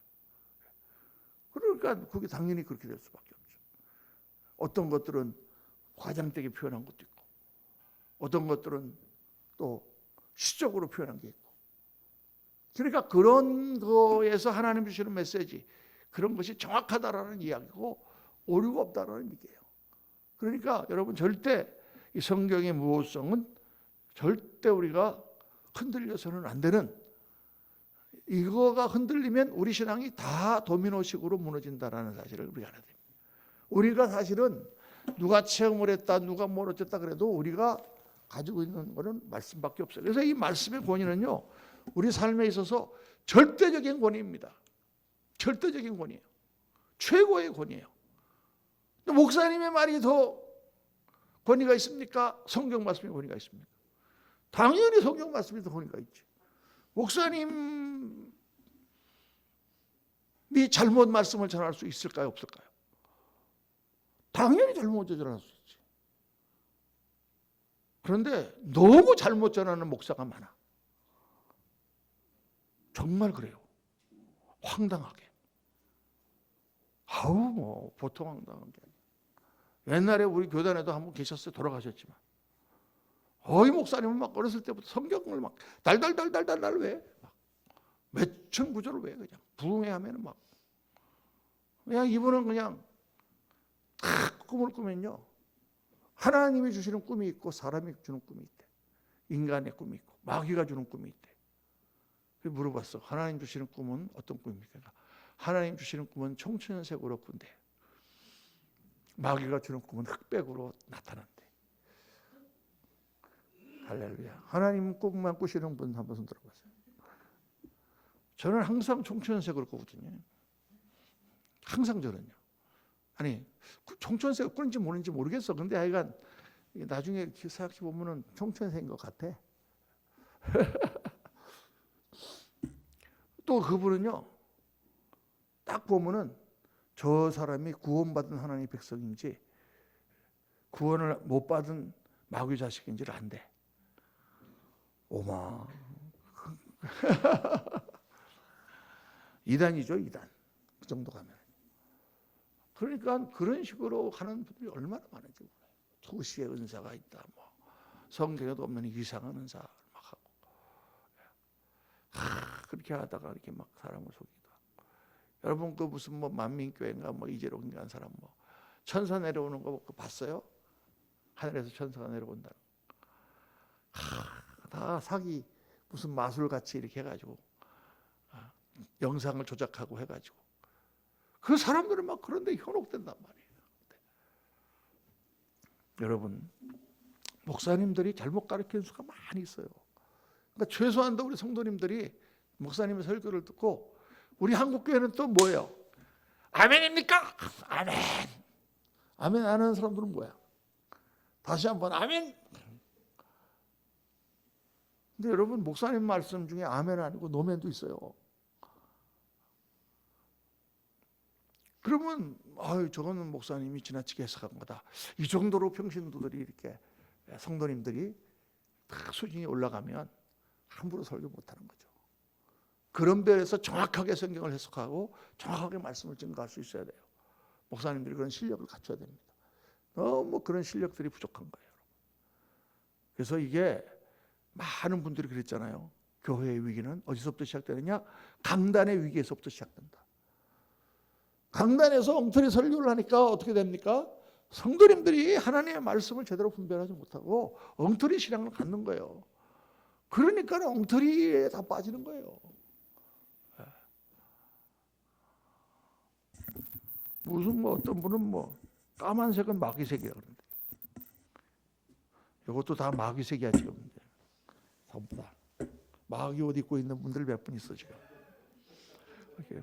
A: 그러니까 그게 당연히 그렇게 될 수밖에 없죠. 어떤 것들은 과장되게 표현한 것도 있고, 어떤 것들은 또 시적으로 표현한 게 있고. 그러니까 그런 거에서 하나님 주시는 메시지, 그런 것이 정확하다라는 이야기고 오류가 없다라는 얘기예요. 그러니까 여러분 절대 이 성경의 무호성은 절대 우리가 흔들려서는 안 되는, 이거가 흔들리면 우리 신앙이 다 도미노식으로 무너진다라는 사실을 우리가 알아야 됩니다. 우리가 사실은 누가 체험을 했다, 누가 뭘 어쨌다 그래도 우리가 가지고 있는 것은 말씀밖에 없어요. 그래서 이 말씀의 권위는요, 우리 삶에 있어서 절대적인 권위입니다. 절대적인 권위예요. 최고의 권위예요. 목사님의 말이 더 권위가 있습니까? 성경 말씀의 권위가 있습니까? 당연히 성경 말씀이 더 권위가 있지. 목사님이 잘못 말씀을 전할 수 있을까요? 없을까요? 당연히 잘못 전할 수 있지. 그런데 너무 잘못 전하는 목사가 많아. 정말 그래요. 황당하게. 보통 황당한 게 아니에요. 옛날에 우리 교단에도 한 분 계셨어요. 돌아가셨지만. 이 목사님은 막 어렸을 때부터 성경을 막 달달달달달 왜? 몇천 구절을 왜 그냥 부흥회하면은 막 그냥 이분은 그냥 꿈을 꾸면요, 하나님이 주시는 꿈이 있고 사람이 주는 꿈이 있대. 인간의 꿈이 있고 마귀가 주는 꿈이 있대. 그래서 물어봤어. 하나님 주시는 꿈은 어떤 꿈입니까? 하나님 주시는 꿈은 청천색으로 꾼대. 마귀가 주는 꿈은 흑백으로 나타난대. 할렐루야. 하나님 꿈만 꾸시는 분 한번 손 들어보세요. 저는 항상 청천색으로 꾸거든요. 항상 저는요. 아니, 청천색을 꾸는지 모르는지 모르겠어. 근데 하여간 나중에 생각해 보면은 청천색인 것 같아. 또 그분은요, 딱 보면은 저 사람이 구원받은 하나님의 백성인지 구원을 못 받은 마귀 자식인지를 안대. 오마. 이단이죠, 이단. 그 정도 가면. 그러니까 그런 식으로 하는 분들이 얼마나 많은지 몰라요. 투시의 은사가 있다, 뭐 성경에도 없는 이상한 은사를 막 하고, 그렇게 하다가 이렇게 막 사람을 속이기도 하고. 여러분 그 무슨 뭐 만민교회인가 뭐 이재롱인가 한 사람 뭐 천사 내려오는 거 봤어요? 하늘에서 천사가 내려온다는 거. 다 사기, 무슨 마술같이 이렇게 해가지고 영상을 조작하고 해가지고 그 사람들은 막 그런데 현혹된단 말이에요. 여러분, 목사님들이 잘못 가르치는 수가 많이 있어요. 그러니까 최소한도 우리 성도님들이 목사님의 설교를 듣고, 우리 한국교회는 또 뭐예요? 아멘입니까? 아멘. 아멘 안 하는 사람들은 뭐야? 다시 한번 아멘. 근데 여러분, 목사님 말씀 중에 아멘 아니고 노멘도 있어요. 그러면 저거는 목사님이 지나치게 해석한 거다. 이 정도로 평신도들이 이렇게, 성도님들이 딱 수준이 올라가면 함부로 설교 못하는 거죠. 그런 배에서 정확하게 성경을 해석하고 정확하게 말씀을 증거할 수 있어야 돼요. 목사님들이 그런 실력을 갖춰야 됩니다. 너무 그런 실력들이 부족한 거예요. 그래서 이게 많은 분들이 그랬잖아요. 교회의 위기는 어디서부터 시작되느냐? 강단의 위기에서부터 시작된다. 강단에서 엉터리 설교를 하니까 어떻게 됩니까? 성도님들이 하나님의 말씀을 제대로 분별하지 못하고 엉터리 신앙을 갖는 거예요. 그러니까 엉터리에 다 빠지는 거예요. 무슨 뭐 어떤 분은 뭐 까만색은 마귀색이라 그러는데 이것도 다 마귀색이야 지금. 전부 다 마귀 옷 입고 있는 분들 몇 분 있어 지금.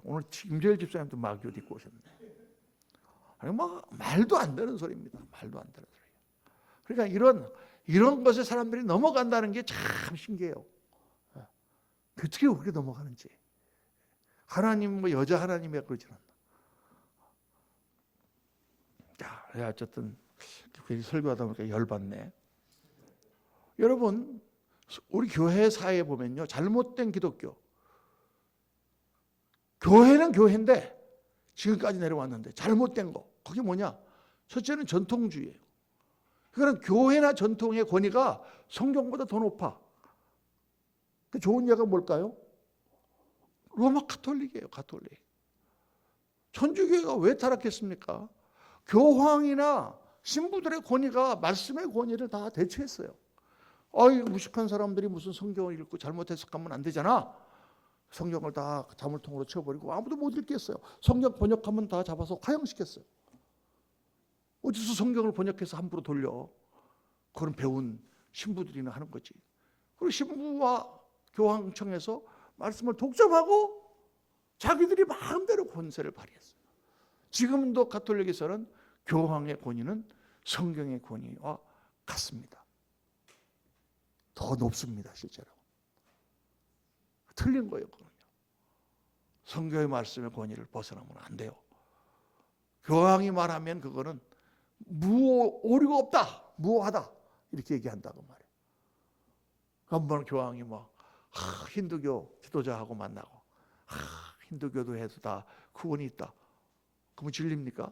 A: 오늘 김재일 집사님도 마귀 옷 입고 오셨네. 아니 뭐 말도 안 되는 소리입니다. 말도 안 되는 소리. 그러니까 이런 것에 사람들이 넘어간다는 게 참 신기해요. 어떻게 그렇게 넘어가는지. 하나님 뭐 여자 하나님이야 그러지 않나. 자, 어쨌든 괜히 설교하다 보니까 열받네. 여러분, 우리 교회 사회에 보면요, 잘못된 기독교. 교회는 교회인데 지금까지 내려왔는데 잘못된 거. 그게 뭐냐? 첫째는 전통주의예요. 그러니까 교회나 전통의 권위가 성경보다 더 높아. 그 좋은 예가 뭘까요? 로마 가톨릭이에요. 가톨릭. 천주교회가 왜 타락했습니까? 교황이나 신부들의 권위가 말씀의 권위를 다 대체했어요. 무식한 사람들이 무슨 성경을 읽고 잘못 해석하면 안 되잖아. 성경을 다 자물통으로 쳐버리고 아무도 못 읽겠어요. 성경 번역하면 다 잡아서 화형시켰어요. 어디서 성경을 번역해서 함부로 돌려. 그런 배운 신부들이나 하는 거지. 그리고 신부와 교황청에서 말씀을 독점하고 자기들이 마음대로 권세를 발휘했어요. 지금도 가톨릭에서는 교황의 권위는 성경의 권위와 같습니다. 더 높습니다. 실제로. 틀린 거예요. 그거는요. 성경의 말씀의 권위를 벗어나면 안 돼요. 교황이 말하면 그거는 오류가 없다. 무오하다. 이렇게 얘기한다고 말이에요. 한번 교황이 힌두교 지도자하고 만나고 힌두교도 해도 다 구원이 있다. 그러면 진립니까?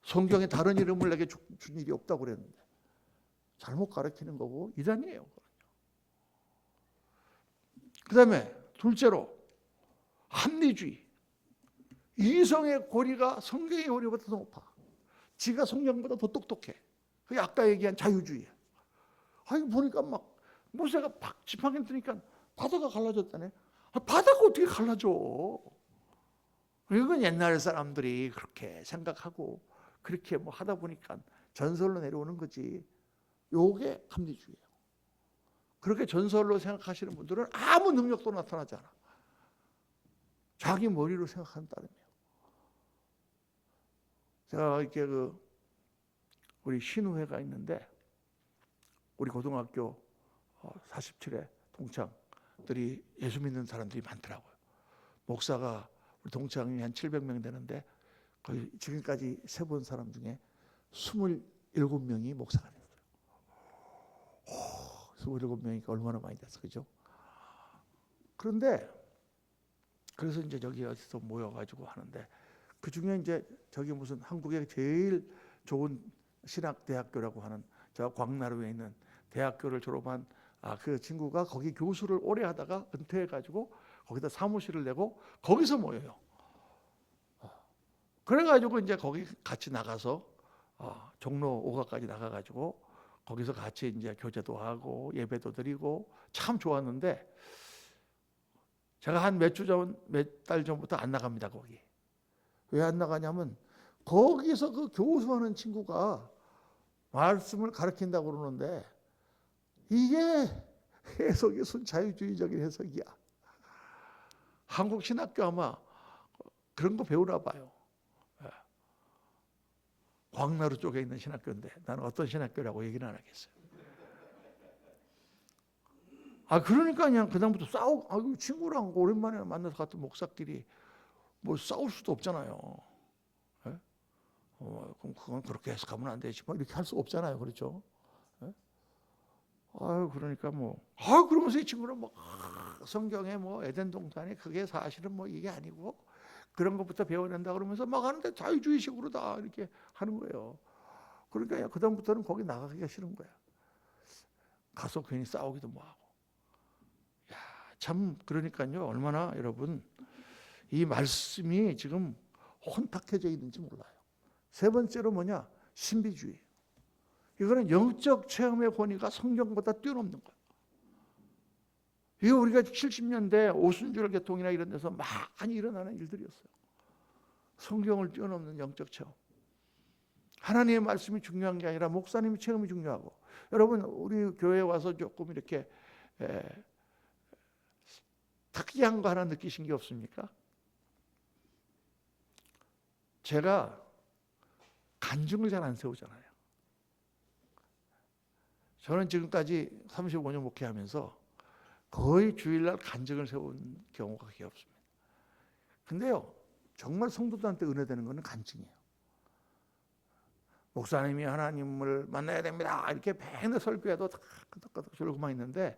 A: 성경에 다른 이름을 내게 준 일이 없다고 그랬는데 잘못 가르치는 거고 이단이에요. 그 다음에 둘째로 합리주의. 이성의 고리가 성경의 고리보다 더 높아. 지가 성경보다 더 똑똑해. 그게 아까 얘기한 자유주의야. 보니까 모세가 지팡이 뜨니까 바다가 갈라졌다네. 바다가 어떻게 갈라져? 이건 옛날 사람들이 그렇게 생각하고 그렇게 하다 보니까 전설로 내려오는 거지. 요게 합리주의예요. 그렇게 전설로 생각하시는 분들은 아무 능력도 나타나지 않아. 자기 머리로 생각하는 따름이에요. 제가 이렇게 우리 신우회가 있는데 우리 고등학교 47회 동창들이 예수 믿는 사람들이 많더라고요. 목사가 우리 동창이 한 700명 되는데 거의 지금까지 세본 사람 중에 27명이 목사가 됐어요. 27명이니까 얼마나 많이 됐어, 그죠? 그런데 그래서 이제 저기 어디서 모여가지고 하는데 그 중에 이제 저기 무슨 한국의 제일 좋은 신학대학교라고 하는 저 광나루에 있는 대학교를 졸업한 그 친구가 거기 교수를 오래 하다가 은퇴해가지고 거기다 사무실을 내고 거기서 모여요. 그래가지고 이제 거기 같이 나가서 종로 5가까지 나가가지고 거기서 같이 이제 교제도 하고 예배도 드리고 참 좋았는데 제가 한 몇 달 전부터 안 나갑니다. 거기. 왜 안 나가냐면 거기서 그 교수하는 친구가 말씀을 가르친다고 그러는데 이게 해석이 순자유주의적인 해석이야. 한국 신학교 아마 그런 거 배우나 봐요. 광나루 쪽에 있는 신학교인데 나는 어떤 신학교라고 얘기는 안 하겠어요. 그러니까 그냥 그다음부터 싸우고 친구랑 오랜만에 만나서 같은 목사끼리 싸울 수도 없잖아요. 그럼 그건 그렇게 해석하면 안 되지. 이렇게 할 수 없잖아요. 그렇죠? 그러니까 그러면서 이 친구는 성경에 에덴 동산이 그게 사실은 이게 아니고 그런 것부터 배워야 된다 그러면서 하는데 자유주의식으로 다 이렇게 하는 거예요. 그러니까 그다음부터는 거기 나가기가 싫은 거야. 가서 괜히 싸우기도 하고. 참 그러니까요. 얼마나 여러분 이 말씀이 지금 혼탁해져 있는지 몰라요. 세 번째로 뭐냐? 신비주의. 이거는 영적 체험의 권위가 성경보다 뛰어넘는 거예요. 이거 우리가 70년대 오순절 개통이나 이런 데서 많이 일어나는 일들이었어요. 성경을 뛰어넘는 영적 체험. 하나님의 말씀이 중요한 게 아니라 목사님의 체험이 중요하고, 여러분 우리 교회에 와서 조금 이렇게 특이한 거 하나 느끼신 게 없습니까? 제가 간증을 잘 안 세우잖아요. 저는 지금까지 35년 목회하면서 거의 주일날 간증을 세운 경우가 거의 없습니다. 근데요, 정말 성도들한테 은혜되는 것은 간증이에요. 목사님이 하나님을 만나야 됩니다, 이렇게 맨날 설교해도 끄덕끄덕 졸고만 있는데,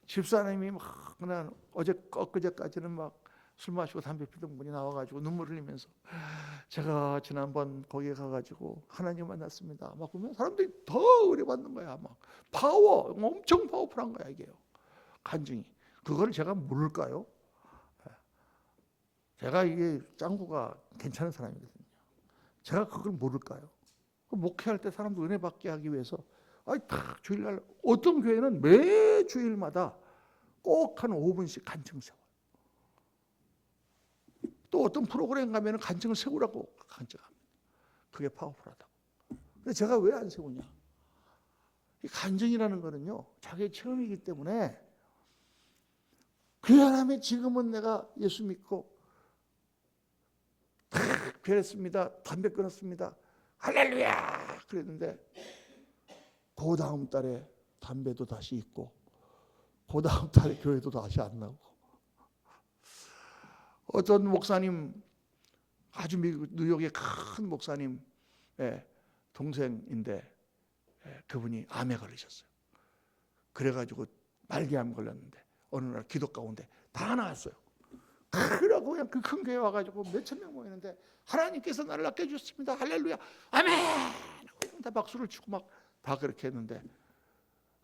A: 집사님이 막 그냥 엊그제까지는 막 술 마시고 담배 피던 분이 나와가지고 눈물 흘리면서 제가 지난번 거기에 가가지고 하나님 만났습니다, 막 그러면 사람들이 더 의뢰받는 거야. 막 파워, 엄청 파워풀한 거야 이게요, 간증이. 그걸 제가 모를까요? 제가 이게 짱구가 괜찮은 사람이거든요. 제가 그걸 모를까요? 목회할 때 사람들 은혜 받게 하기 위해서 딱 주일날, 어떤 교회는 매 주일마다 꼭 한 5분씩 간증 세워요. 또 어떤 프로그램 가면 간증을 세우라고 간증합니다. 그게 파워풀하다고. 근데 제가 왜 안 세우냐? 이 간증이라는 거는요, 자기의 체험이기 때문에, 그 사람이 지금은 내가 예수 믿고 탁 변했습니다, 담배 끊었습니다, 할렐루야 그랬는데, 그 다음 달에 담배도 다시 있고, 그 다음 달에 교회도 다시 안 나오고, 어떤 목사님, 아주 미국 뉴욕의 큰 목사님 동생인데, 그분이 암에 걸리셨어요. 그래가지고 말기암 걸렸는데 어느 날 기도 가운데 다 나왔어요. 그러고 그냥 그 큰 교회 와가지고 몇천 명 모이는데, 하나님께서 나를 낫게 해주셨습니다, 할렐루야, 아멘, 다 박수를 치고 막 다 그렇게 했는데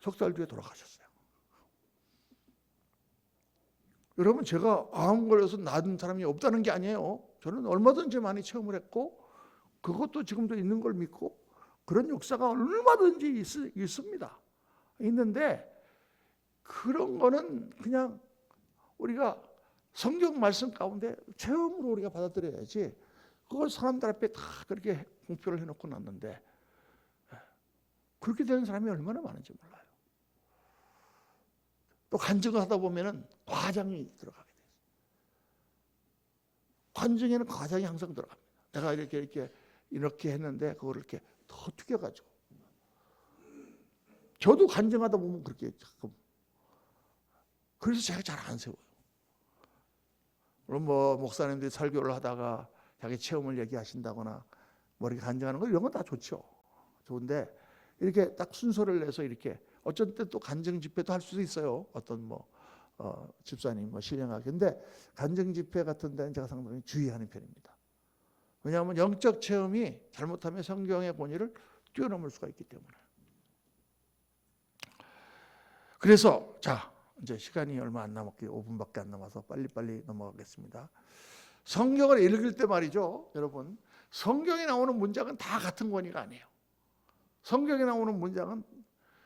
A: 석 달 뒤에 돌아가셨어요. 여러분, 제가 암 걸려서 낫은 사람이 없다는 게 아니에요. 저는 얼마든지 많이 체험을 했고, 그것도 지금도 있는 걸 믿고, 그런 역사가 얼마든지 있습니다. 있는데, 그런 거는 그냥 우리가 성경 말씀 가운데 체험으로 우리가 받아들여야지, 그걸 사람들 앞에 다 그렇게 공표를 해놓고 놨는데, 그렇게 되는 사람이 얼마나 많은지 몰라요. 또 간증을 하다 보면은 과장이 들어가게 돼요. 간증에는 과장이 항상 들어갑니다. 내가 이렇게 했는데 그걸 이렇게 더 튀겨가지고. 저도 간증하다 보면 그렇게 가끔. 그래서 제가 잘 안 세워요. 물론 뭐 목사님들이 설교를 하다가 자기 체험을 얘기하신다거나 뭐 이렇게 간증하는 거, 이런 건 다 좋죠. 좋은데, 이렇게 딱 순서를 내서 이렇게, 어쩐 때 또 간증 집회도 할 수도 있어요. 어떤 집사님 신령하게. 근데 간증 집회 같은 데는 제가 상당히 주의하는 편입니다. 왜냐하면 영적 체험이 잘못하면 성경의 권위를 뛰어넘을 수가 있기 때문에. 그래서 자, 이제 시간이 얼마 안 남았기, 5분밖에 안 남아서 빨리빨리 넘어가겠습니다. 성경을 읽을 때 말이죠, 여러분, 성경에 나오는 문장은 다 같은 권위가 아니에요. 성경에 나오는 문장은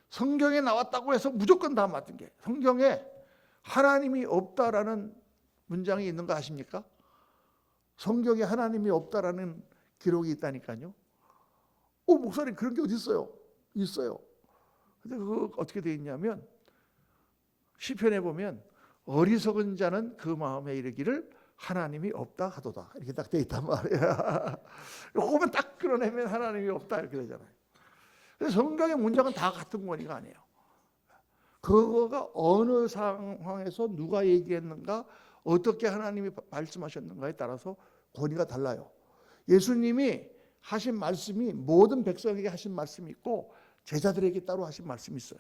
A: 성경에 나왔다고 해서 무조건 다 맞는 게, 성경에 하나님이 없다라는 문장이 있는 거 아십니까? 성경에 하나님이 없다라는 기록이 있다니까요. 목사님, 그런 게 어디 있어요? 있어요. 근데 그거 어떻게 되어 있냐면, 시편에 보면 어리석은 자는 그 마음에 이르기를 하나님이 없다 하도다, 이렇게 딱 되어 있단 말이야. 요거만 딱 끌어내면 하나님이 없다 이렇게 되잖아요. 그래서 성경의 문장은 다 같은 권위가 아니에요. 그거가 어느 상황에서 누가 얘기했는가, 어떻게 하나님이 말씀하셨는가에 따라서 권위가 달라요. 예수님이 하신 말씀이 모든 백성에게 하신 말씀이 있고, 제자들에게 따로 하신 말씀이 있어요.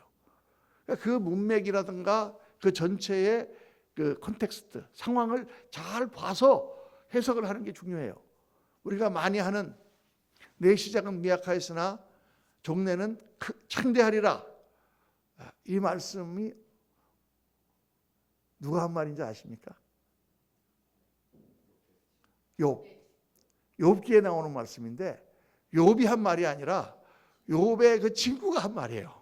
A: 그 문맥이라든가 그 전체의 그 컨텍스트, 상황을 잘 봐서 해석을 하는 게 중요해요. 우리가 많이 하는 내 시작은 미약하였으나 종래는 창대하리라, 이 말씀이 누가 한 말인지 아십니까? 욥기에 나오는 말씀인데, 욥이 한 말이 아니라 욥의 그 친구가 한 말이에요.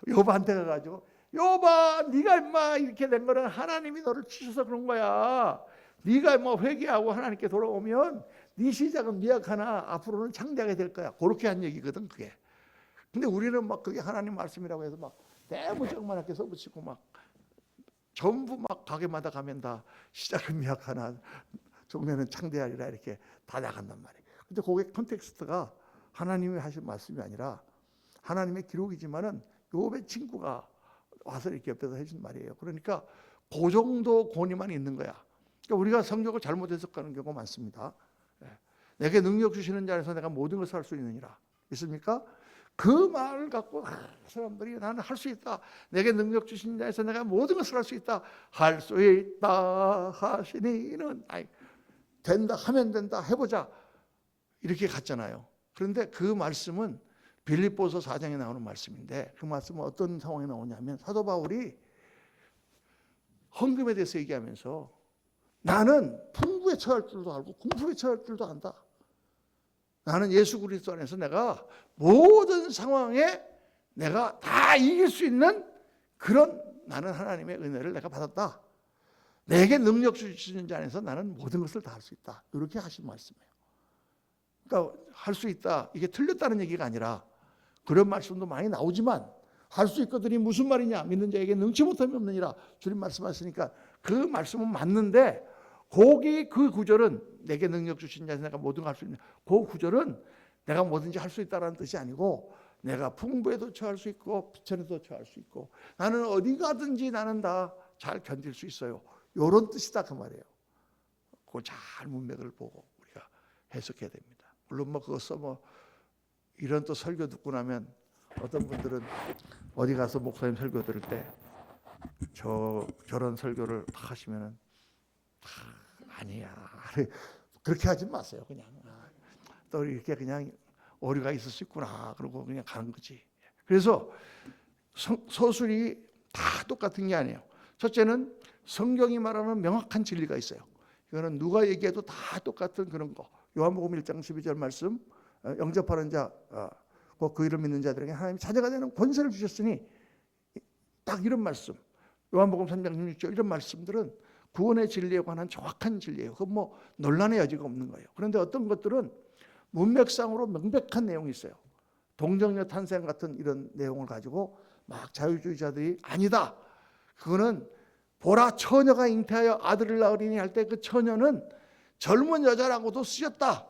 A: 욥한테 가가지고, 욥아, 네가 임마 이렇게 된 거는 하나님이 너를 치셔서 그런 거야. 네가 뭐 회개하고 하나님께 돌아오면 네 시작은 미약하나 앞으로는 창대하게 될 거야. 그렇게 한 얘기거든 그게. 근데 우리는 막 그게 하나님 말씀이라고 해서 막 대무적만하게 써붙이고 막 전부 막 가게마다 가면 다 시작은 미약하나 종면은 창대하리라 이렇게 다 나간단 말이에요. 근데 그게 컨텍스트가 하나님이 하신 말씀이 아니라 하나님의 기록이지만은 욥의 친구가 와서 이렇게 옆에서 해준 말이에요. 그러니까 그 정도 권위만 있는 거야. 그러니까 우리가 성경을 잘못 해석하는 경우가 많습니다. 내게 능력 주시는 자에서 내가 모든 것을 할 수 있느니라. 있습니까? 그 말을 갖고 사람들이 나는 할 수 있다. 내게 능력 주신 자에서 내가 모든 것을 할 수 있다. 할 수 있다 하시니는 된다 하면 된다 해보자 이렇게 갔잖아요. 그런데 그 말씀은 빌립보서 4장에 나오는 말씀인데 그 말씀은 어떤 상황에 나오냐면 사도 바울이 헌금에 대해서 얘기하면서 나는 풍부에 처할 줄도 알고 궁핍에 처할 줄도 안다. 나는 예수 그리스도 안에서 내가 모든 상황에 내가 다 이길 수 있는 그런 나는 하나님의 은혜를 내가 받았다. 내게 능력 주시는 자 안에서 나는 모든 것을 다 할 수 있다. 이렇게 하신 말씀이에요. 그러니까 할 수 있다. 이게 틀렸다는 얘기가 아니라 그런 말씀도 많이 나오지만 할 수 있거든이 무슨 말이냐. 믿는 자에게 능치 못함이 없느니라. 주님 말씀하시니까 그 말씀은 맞는데 거기 그 구절은 내게 능력 주신 자에서 내가 모든 걸 할 수 있는 그 구절은 내가 뭐든지 할 수 있다는 뜻이 아니고 내가 풍부에도 처할 수 있고 비천에도 처할 수 있고 나는 어디 가든지 나는 다 잘 견딜 수 있어요. 이런 뜻이다 그 말이에요. 그 잘 문맥을 보고 우리가 해석해야 됩니다. 물론 뭐 그것서 뭐 이런 또 설교 듣고 나면 어떤 분들은 어디 가서 목사님 설교 들을 때 저런 설교를 막 하시면은 아니야 그렇게 하지 마세요. 그냥 또 이렇게 그냥 오류가 있을 수 있구나 그러고 그냥 가는 거지. 그래서 서술이 다 똑같은 게 아니에요. 첫째는 성경이 말하는 명확한 진리가 있어요. 이거는 누가 얘기해도 다 똑같은 그런 거. 요한복음 1장 12절 말씀 영접하는 자, 그 이름 믿는 자들에게 하나님이 자녀가 되는 권세를 주셨으니 딱 이런 말씀. 요한복음 3장 16절 이런 말씀들은 구원의 진리에 관한 정확한 진리예요. 그건 뭐 논란의 여지가 없는 거예요. 그런데 어떤 것들은 문맥상으로 명백한 내용이 있어요. 동정녀 탄생 같은 이런 내용을 가지고 막 자유주의자들이 아니다. 그거는 보라 처녀가 잉태하여 아들을 낳으리니 할 때 그 처녀는 젊은 여자라고도 쓰였다.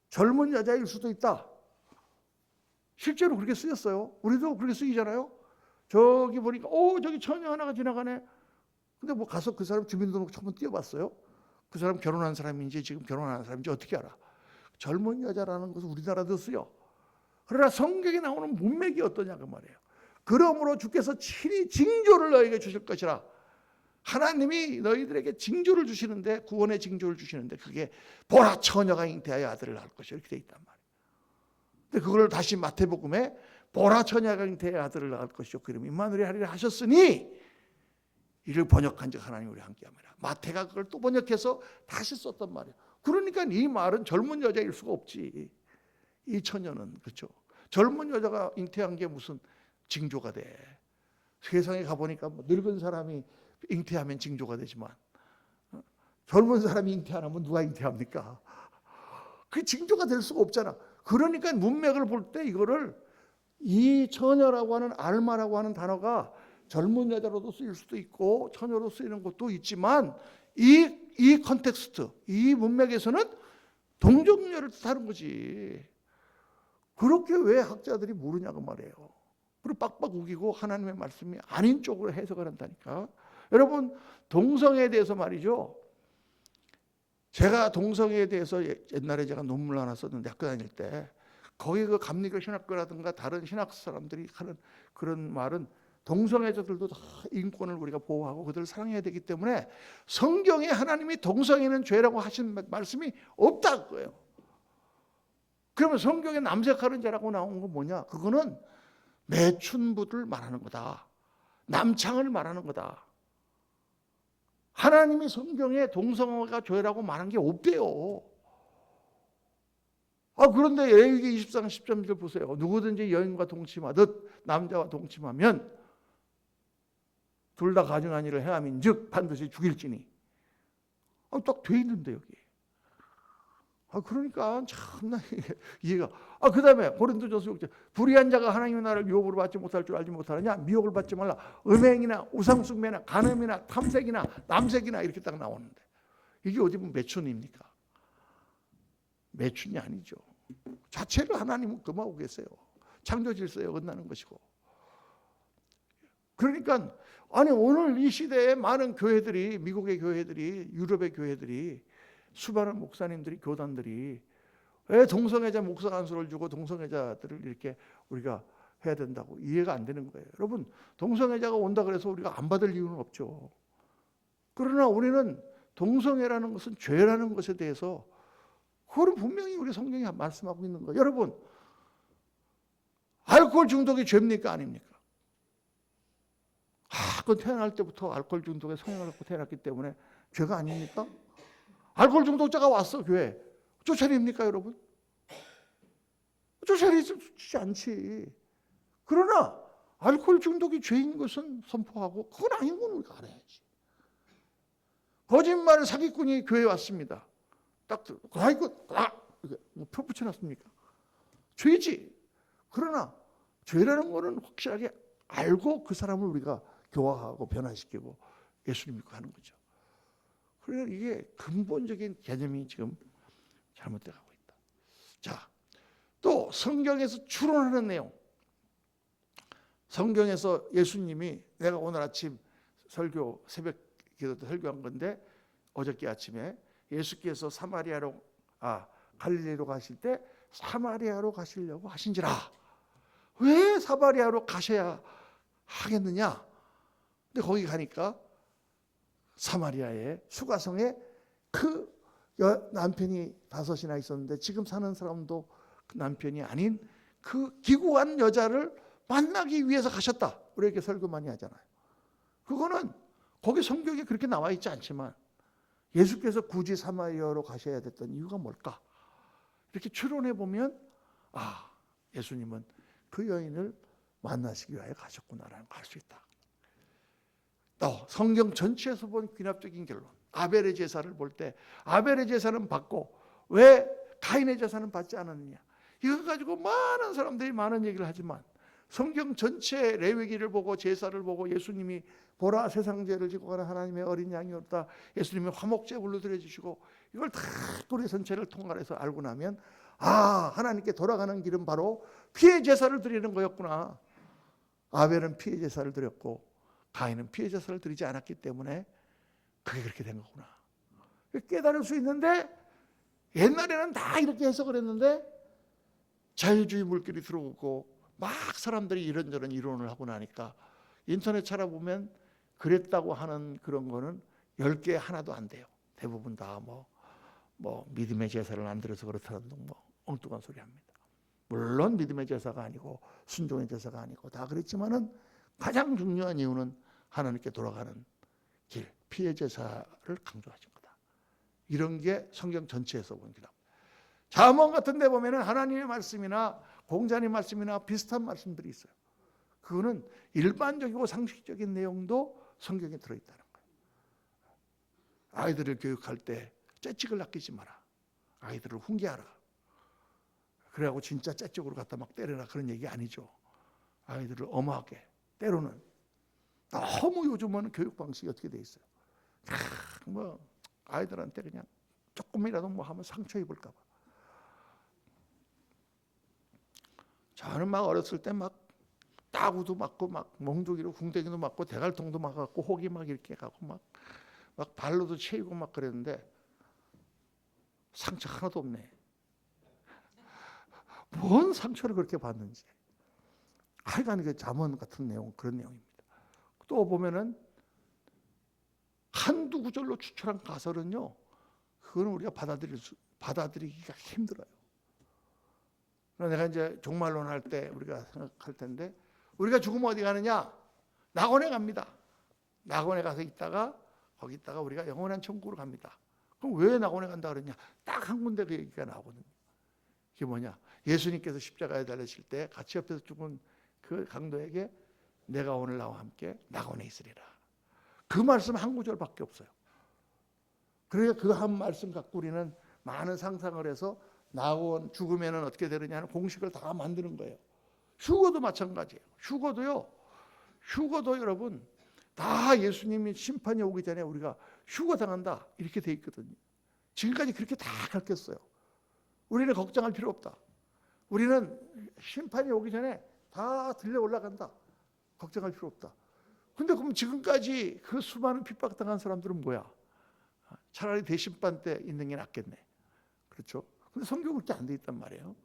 A: 젊은 여자일 수도 있다. 실제로 그렇게 쓰였어요. 우리도 그렇게 쓰이잖아요. 저기 보니까 저기 처녀 하나가 지나가네. 근데 뭐 가서 그 사람 주민등록 한번 띄워봤어요. 그 사람 결혼한 사람인지 지금 결혼하는 사람인지 어떻게 알아. 젊은 여자라는 것은 우리나라도 쓰여. 그러나 성경에 나오는 문맥이 어떠냐 그 말이에요. 그러므로 주께서 친히 징조를 너에게 주실 것이라. 하나님이 너희들에게 징조를 주시는데 구원의 징조를 주시는데 그게 보라 처녀가 잉태하여 아들을 낳을 것이라 이렇게 돼 있단 말이에요. 근데 그걸 다시 마태복음에 보라 처녀가 잉태하여 아들을 낳을 것이요 그 이름 임마누엘이 하리라 하셨으니 이를 번역한 즉 하나님 우리 함께함이라. 마태가 그걸 또 번역해서 다시 썼단 말이에요. 그러니까 이 말은 젊은 여자일 수가 없지. 이 처녀는 그렇죠. 젊은 여자가 잉태한 게 무슨 징조가 돼. 세상에 가보니까 뭐 늙은 사람이 잉태하면 징조가 되지만 젊은 사람이 잉태 안 하면 누가 잉태합니까? 그 징조가 될 수가 없잖아. 그러니까 문맥을 볼 때 이거를 이 처녀라고 하는 알마라고 하는 단어가 젊은 여자로도 쓰일 수도 있고 처녀로 쓰이는 것도 있지만 이 컨텍스트, 이 문맥에서는 동정녀를 뜻하는 거지. 그렇게 왜 학자들이 모르냐고 말이에요. 그리고 빡빡 우기고 하나님의 말씀이 아닌 쪽으로 해석을 한다니까. 여러분 동성애에 대해서 말이죠. 제가 동성애에 대해서 옛날에 제가 논문을 하나 썼는데 학교 다닐 때 거기 그 감리교 신학교라든가 다른 신학 사람들이 하는 그런 말은 동성애자들도 다 인권을 우리가 보호하고 그들을 사랑해야 되기 때문에 성경에 하나님이 동성애는 죄라고 하신 말씀이 없다 그거예요. 그러면 성경에 남색하는 자라고 나온 건 뭐냐? 그거는 매춘부를 말하는 거다. 남창을 말하는 거다. 하나님이 성경에 동성애가 죄라고 말한 게 없대요. 그런데 레위기 24장 10절 보세요. 누구든지 여인과 동침하듯 남자와 동침하면 둘 다 가증한 일을 행함인즉 반드시 죽일지니. 딱 돼 있는데 여기. 그러니까 참나 이해가. 그다음에 고린도전서 6장 불의한 자가 하나님의 나라를 유업으로 받지 못할 줄 알지 못하느냐. 미혹을 받지 말라. 음행이나 우상숭배나 간음이나 탐색이나 남색이나 이렇게 딱 나오는데 이게 어디 보면 매춘입니까? 매춘이 아니죠. 자체를 하나님은 금하고 계세요. 창조 질서에 어긋나는 것이고. 그러니까 아니 오늘 이 시대에 많은 교회들이, 미국의 교회들이, 유럽의 교회들이, 수많은 목사님들이, 교단들이 왜 동성애자 목사 안수를 주고 동성애자들을 이렇게 우리가 해야 된다고 이해가 안 되는 거예요. 여러분, 동성애자가 온다 그래서 우리가 안 받을 이유는 없죠. 그러나 우리는 동성애라는 것은 죄라는 것에 대해서 그거는 분명히 우리 성경이 말씀하고 있는 거예요. 여러분, 알코올 중독이 죄입니까? 아닙니까? 그건 태어날 때부터 알코올 중독에 성향을 갖고 태어났기 때문에 죄가 아닙니까? 알코올 중독자가 왔어, 교회. 쫓아냅니까, 여러분? 쫓아내지 않지. 그러나 알코올 중독이 죄인 것은 선포하고 그건 아닌 건 우리가 알아야지. 거짓말 사기꾼이 교회에 왔습니다. 딱 표 붙여놨습니까? 죄지. 그러나 죄라는 거는 확실하게 알고 그 사람을 우리가 교화하고 변화시키고 예수님 믿고 하는 거죠. 그래서 이게 근본적인 개념이 지금 잘못돼가고 있다. 자, 또 성경에서 추론하는 내용. 성경에서 예수님이, 내가 오늘 아침 설교, 새벽 기도 때 설교한 건데, 어저께 아침에 예수께서 갈릴리로 가실 때 사마리아로 가시려고 하신지라. 왜 사마리아로 가셔야 하겠느냐? 근데 거기 가니까 사마리아의 수가성에 그 남편이 5이나 있었는데 지금 사는 사람도 그 남편이 아닌 그 기구한 여자를 만나기 위해서 가셨다. 우리 이렇게 설교 많이 하잖아요. 그거는 거기 성경에 그렇게 나와 있지 않지만 예수께서 굳이 사마리아로 가셔야 됐던 이유가 뭘까? 이렇게 추론해 보면 예수님은 그 여인을 만나시기 위하여 가셨구나라는 걸 알 수 있다. 또 성경 전체에서 본 귀납적인 결론. 아벨의 제사를 볼 때 아벨의 제사는 받고 왜 가인의 제사는 받지 않았느냐. 이거 가지고 많은 사람들이 많은 얘기를 하지만 성경 전체 레위기를 보고 제사를 보고 예수님이 보라 세상 죄를 지고 가는 하나님의 어린 양이었다. 예수님이 화목제물로 드려주시고 이걸 다 우리 전체를 통괄해서 알고 나면 하나님께 돌아가는 길은 바로 피의 제사를 드리는 거였구나. 아벨은 피의 제사를 드렸고 가인은 피의 제사를 드리지 않았기 때문에 그게 그렇게 된 거구나. 깨달을 수 있는데 옛날에는 다 이렇게 해석을 했는데 자유주의 물길이 들어오고 막 사람들이 이런저런 이론을 하고 나니까 인터넷 찾아보면 그랬다고 하는 그런 거는 10개 하나도 안 돼요. 대부분 다 뭐 믿음의 제사를 안 드려서 그렇다는 등 엉뚱한 소리 합니다. 물론 믿음의 제사가 아니고 순종의 제사가 아니고 다 그랬지만은 가장 중요한 이유는 하나님께 돌아가는 길, 피의 제사를 강조하신 거다. 이런 게 성경 전체에서 본 길이다. 잠언 같은 데 보면은 하나님의 말씀이나 공자님 말씀이나 비슷한 말씀들이 있어요. 그거는 일반적이고 상식적인 내용도 성경에 들어있다는 거예요. 아이들을 교육할 때 째찍을 아끼지 마라. 아이들을 훈계하라. 그래갖고 진짜 째찍으로 갖다 막 때려라 그런 얘기 아니죠. 아이들을 엄하게, 때로는 너무 요즘은 교육 방식이 어떻게 돼 있어요. 아이들한테 그냥 조금이라도 하면 상처 입을까 봐. 저는 막 어렸을 때 막 따구도 맞고 막 몽둥이로 궁뎅이도 맞고 대갈통도 맞고 혹이 막 이렇게 가고 막 발로도 채이고 막 그랬는데 상처 하나도 없네. 뭔 상처를 그렇게 받는지. 하여간 그 잠언 같은 내용, 그런 내용입니다. 또 보면은 한두 구절로 추출한 가설은요, 그거는 우리가 받아들이기가 힘들어요. 내가 이제 종말론 할 때 우리가 생각할 텐데, 우리가 죽으면 어디 가느냐? 낙원에 갑니다. 낙원에 가서 거기 있다가 우리가 영원한 천국으로 갑니다. 그럼 왜 낙원에 간다 그러냐? 딱 한 군데 그 얘기가 나오거든요. 그게 뭐냐? 예수님께서 십자가에 달리실 때 같이 옆에서 죽은 그 강도에게 내가 오늘 나와 함께 낙원에 있으리라. 그 말씀 한 구절밖에 없어요. 그러니까 그 한 말씀 갖고 우리는 많은 상상을 해서 나온 죽으면 어떻게 되느냐 하는 공식을 다 만드는 거예요. 휴거도 마찬가지예요. 휴거도 여러분 다 예수님이 심판이 오기 전에 우리가 휴거당한다 이렇게 돼 있거든요. 지금까지 그렇게 다 가르쳤어요. 우리는 걱정할 필요 없다. 우리는 심판이 오기 전에 다 들려 올라간다. 걱정할 필요 없다. 근데 그럼 지금까지 그 수많은 핍박당한 사람들은 뭐야? 차라리 대심판 때 있는 게 낫겠네. 그렇죠? 근데 성경은 그렇게 안 돼 있단 말이에요.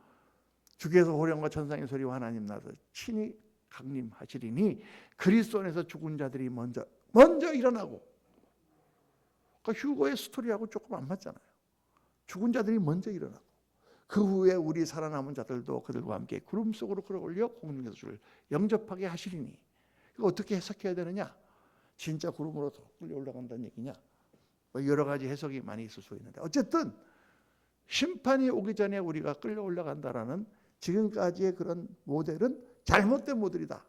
A: 주께서 호령과 천상의 소리와 하나님 나서 친히 강림하시리니 그리스도 안에서 죽은 자들이 먼저 일어나고. 그러니까 휴거의 스토리하고 조금 안 맞잖아요. 죽은 자들이 먼저 일어나고 그 후에 우리 살아남은 자들도 그들과 함께 구름 속으로 끌어올려 공중에서 주를 영접하게 하시리니. 이거 어떻게 해석해야 되느냐? 진짜 구름으로 끌려 올라간다는 얘기냐? 뭐 여러 가지 해석이 많이 있을 수 있는데 어쨌든 심판이 오기 전에 우리가 끌려 올라간다라는 지금까지의 그런 모델은 잘못된 모델이다.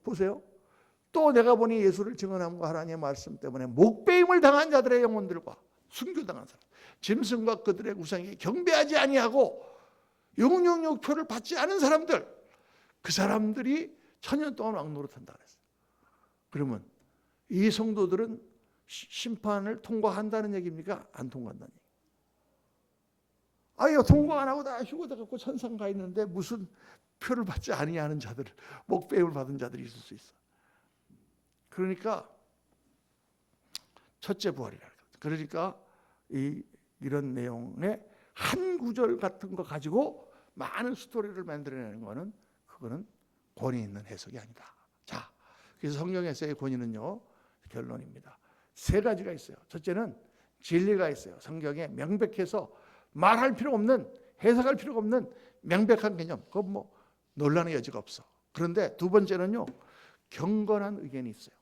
A: 보세요. 또 내가 보니 예수를 증언함과 하나님의 말씀 때문에 목배임을 당한 자들의 영혼들과 순교당한 사람, 짐승과 그들의 우상에게 경배하지 아니하고 영영육표를 받지 않은 사람들, 그 사람들이 천년 동안 왕노릇한다 그랬어요. 그러면 이 성도들은 심판을 통과한다는 얘기입니까? 안 통과한다는 얘기. 아유, 통과 안 하고 다 휴거돼 갖고 천상 가 있는데 무슨 표를 받지 아니하는 자들, 목배임을 받은 자들이 있을 수 있어. 그러니까 첫째 부활이라. 그러니까 이런 내용의 한 구절 같은 거 가지고 많은 스토리를 만들어내는 거는 그거는 권위 있는 해석이 아니다. 자, 그래서 성경에서의 권위는요, 결론입니다. 세 가지가 있어요. 첫째는 진리가 있어요. 성경에 명백해서 말할 필요 없는, 해석할 필요가 없는 명백한 개념. 그건 뭐 논란의 여지가 없어. 그런데 두 번째는요, 경건한 의견이 있어요.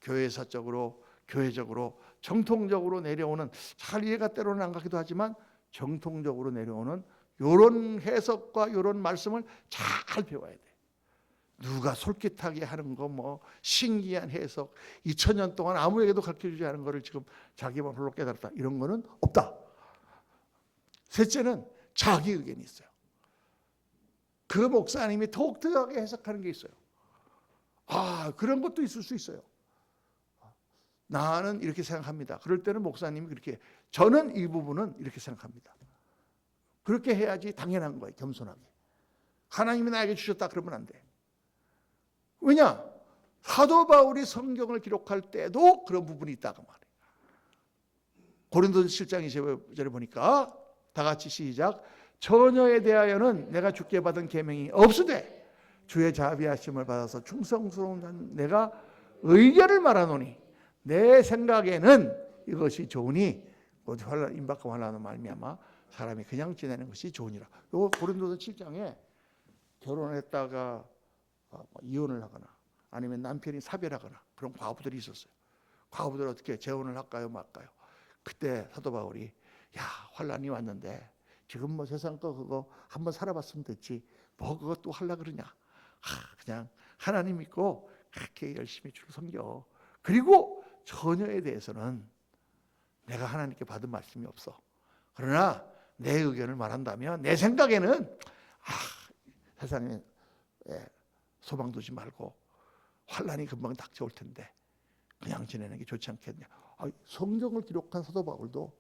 A: 교회사적으로, 교회적으로, 정통적으로 내려오는, 잘 이해가 때로는 안 가기도 하지만 정통적으로 내려오는 이런 해석과 이런 말씀을 잘 배워야 돼. 누가 솔깃하게 하는 거, 뭐 신기한 해석, 2000년 동안 아무에게도 가르쳐주지 않은 거를 지금 자기만 홀로 깨달았다, 이런 거는 없다. 셋째는 자기 의견이 있어요. 그 목사님이 독특하게 해석하는 게 있어요. 아, 그런 것도 있을 수 있어요. 나는 이렇게 생각합니다. 그럴 때는 목사님이 그렇게, 저는 이 부분은 이렇게 생각합니다. 그렇게 해야지 당연한 거예요. 겸손하게. 하나님이 나에게 주셨다 그러면 안 돼. 왜냐? 사도 바울이 성경을 기록할 때도 그런 부분이 있다고 말해요. 고린도서 7장 20절에 보니까 다 같이 시작. 처녀에 대하여는 내가 주께 받은 계명이 없으되 주의 자비하심을 받아서 충성스러운 내가 의견을 말하노니 내 생각에는 이것이 좋으니 임박과 환난으로 말미암아 사람이 그냥 지내는 것이 좋으니라. 요 고린도서 7장에 결혼했다가 이혼을 하거나 아니면 남편이 사별하거나 그런 과부들이 있었어요. 과부들 어떻게 재혼을 할까요, 말까요? 그때 사도 바울이, 야, 환난이 왔는데 지금 뭐 세상 거 그거 한번 살아봤으면 됐지 뭐 그것도 하려고 그러냐. 그냥 하나님 믿고 그렇게 열심히 주를 섬겨. 그리고 처녀에 대해서는 내가 하나님께 받은 말씀이 없어. 그러나 내 의견을 말한다면 내 생각에는 세상에 소망 두지 말고 환난이 금방 닥쳐올 텐데 그냥 지내는 게 좋지 않겠냐. 성경을 기록한 사도 바울도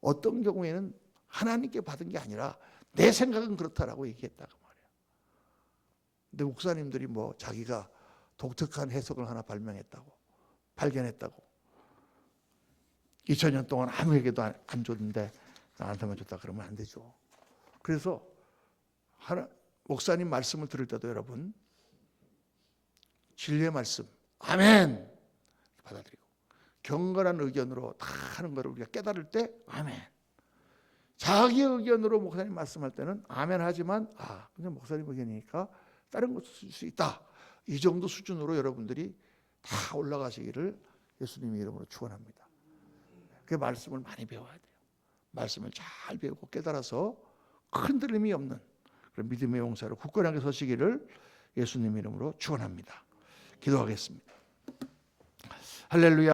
A: 어떤 경우에는 하나님께 받은 게 아니라 내 생각은 그렇다라고 얘기했다고 말이에요. 근데 목사님들이 뭐 자기가 독특한 해석을 하나 발견했다고 2000년 동안 아무에게도 안 줬는데 나한테만 줬다 그러면 안 되죠. 그래서 목사님 말씀을 들을 때도 여러분 진리의 말씀 아멘 받아들이고 경건한 의견으로 다 하는 것을 우리가 깨달을 때 아멘. 자기 의견으로 목사님 말씀할 때는 아멘 하지만 그냥 목사님 의견이니까 다른 것도 쓸 수 있다. 이 정도 수준으로 여러분들이 다 올라가시기를 예수님의 이름으로 축원합니다. 그 말씀을 많이 배워야 돼요. 말씀을 잘 배우고 깨달아서 흔들림이 없는 그런 믿음의 용사로 굳건하게 서시기를 예수님 이름으로 축원합니다. 기도하겠습니다. 할렐루야.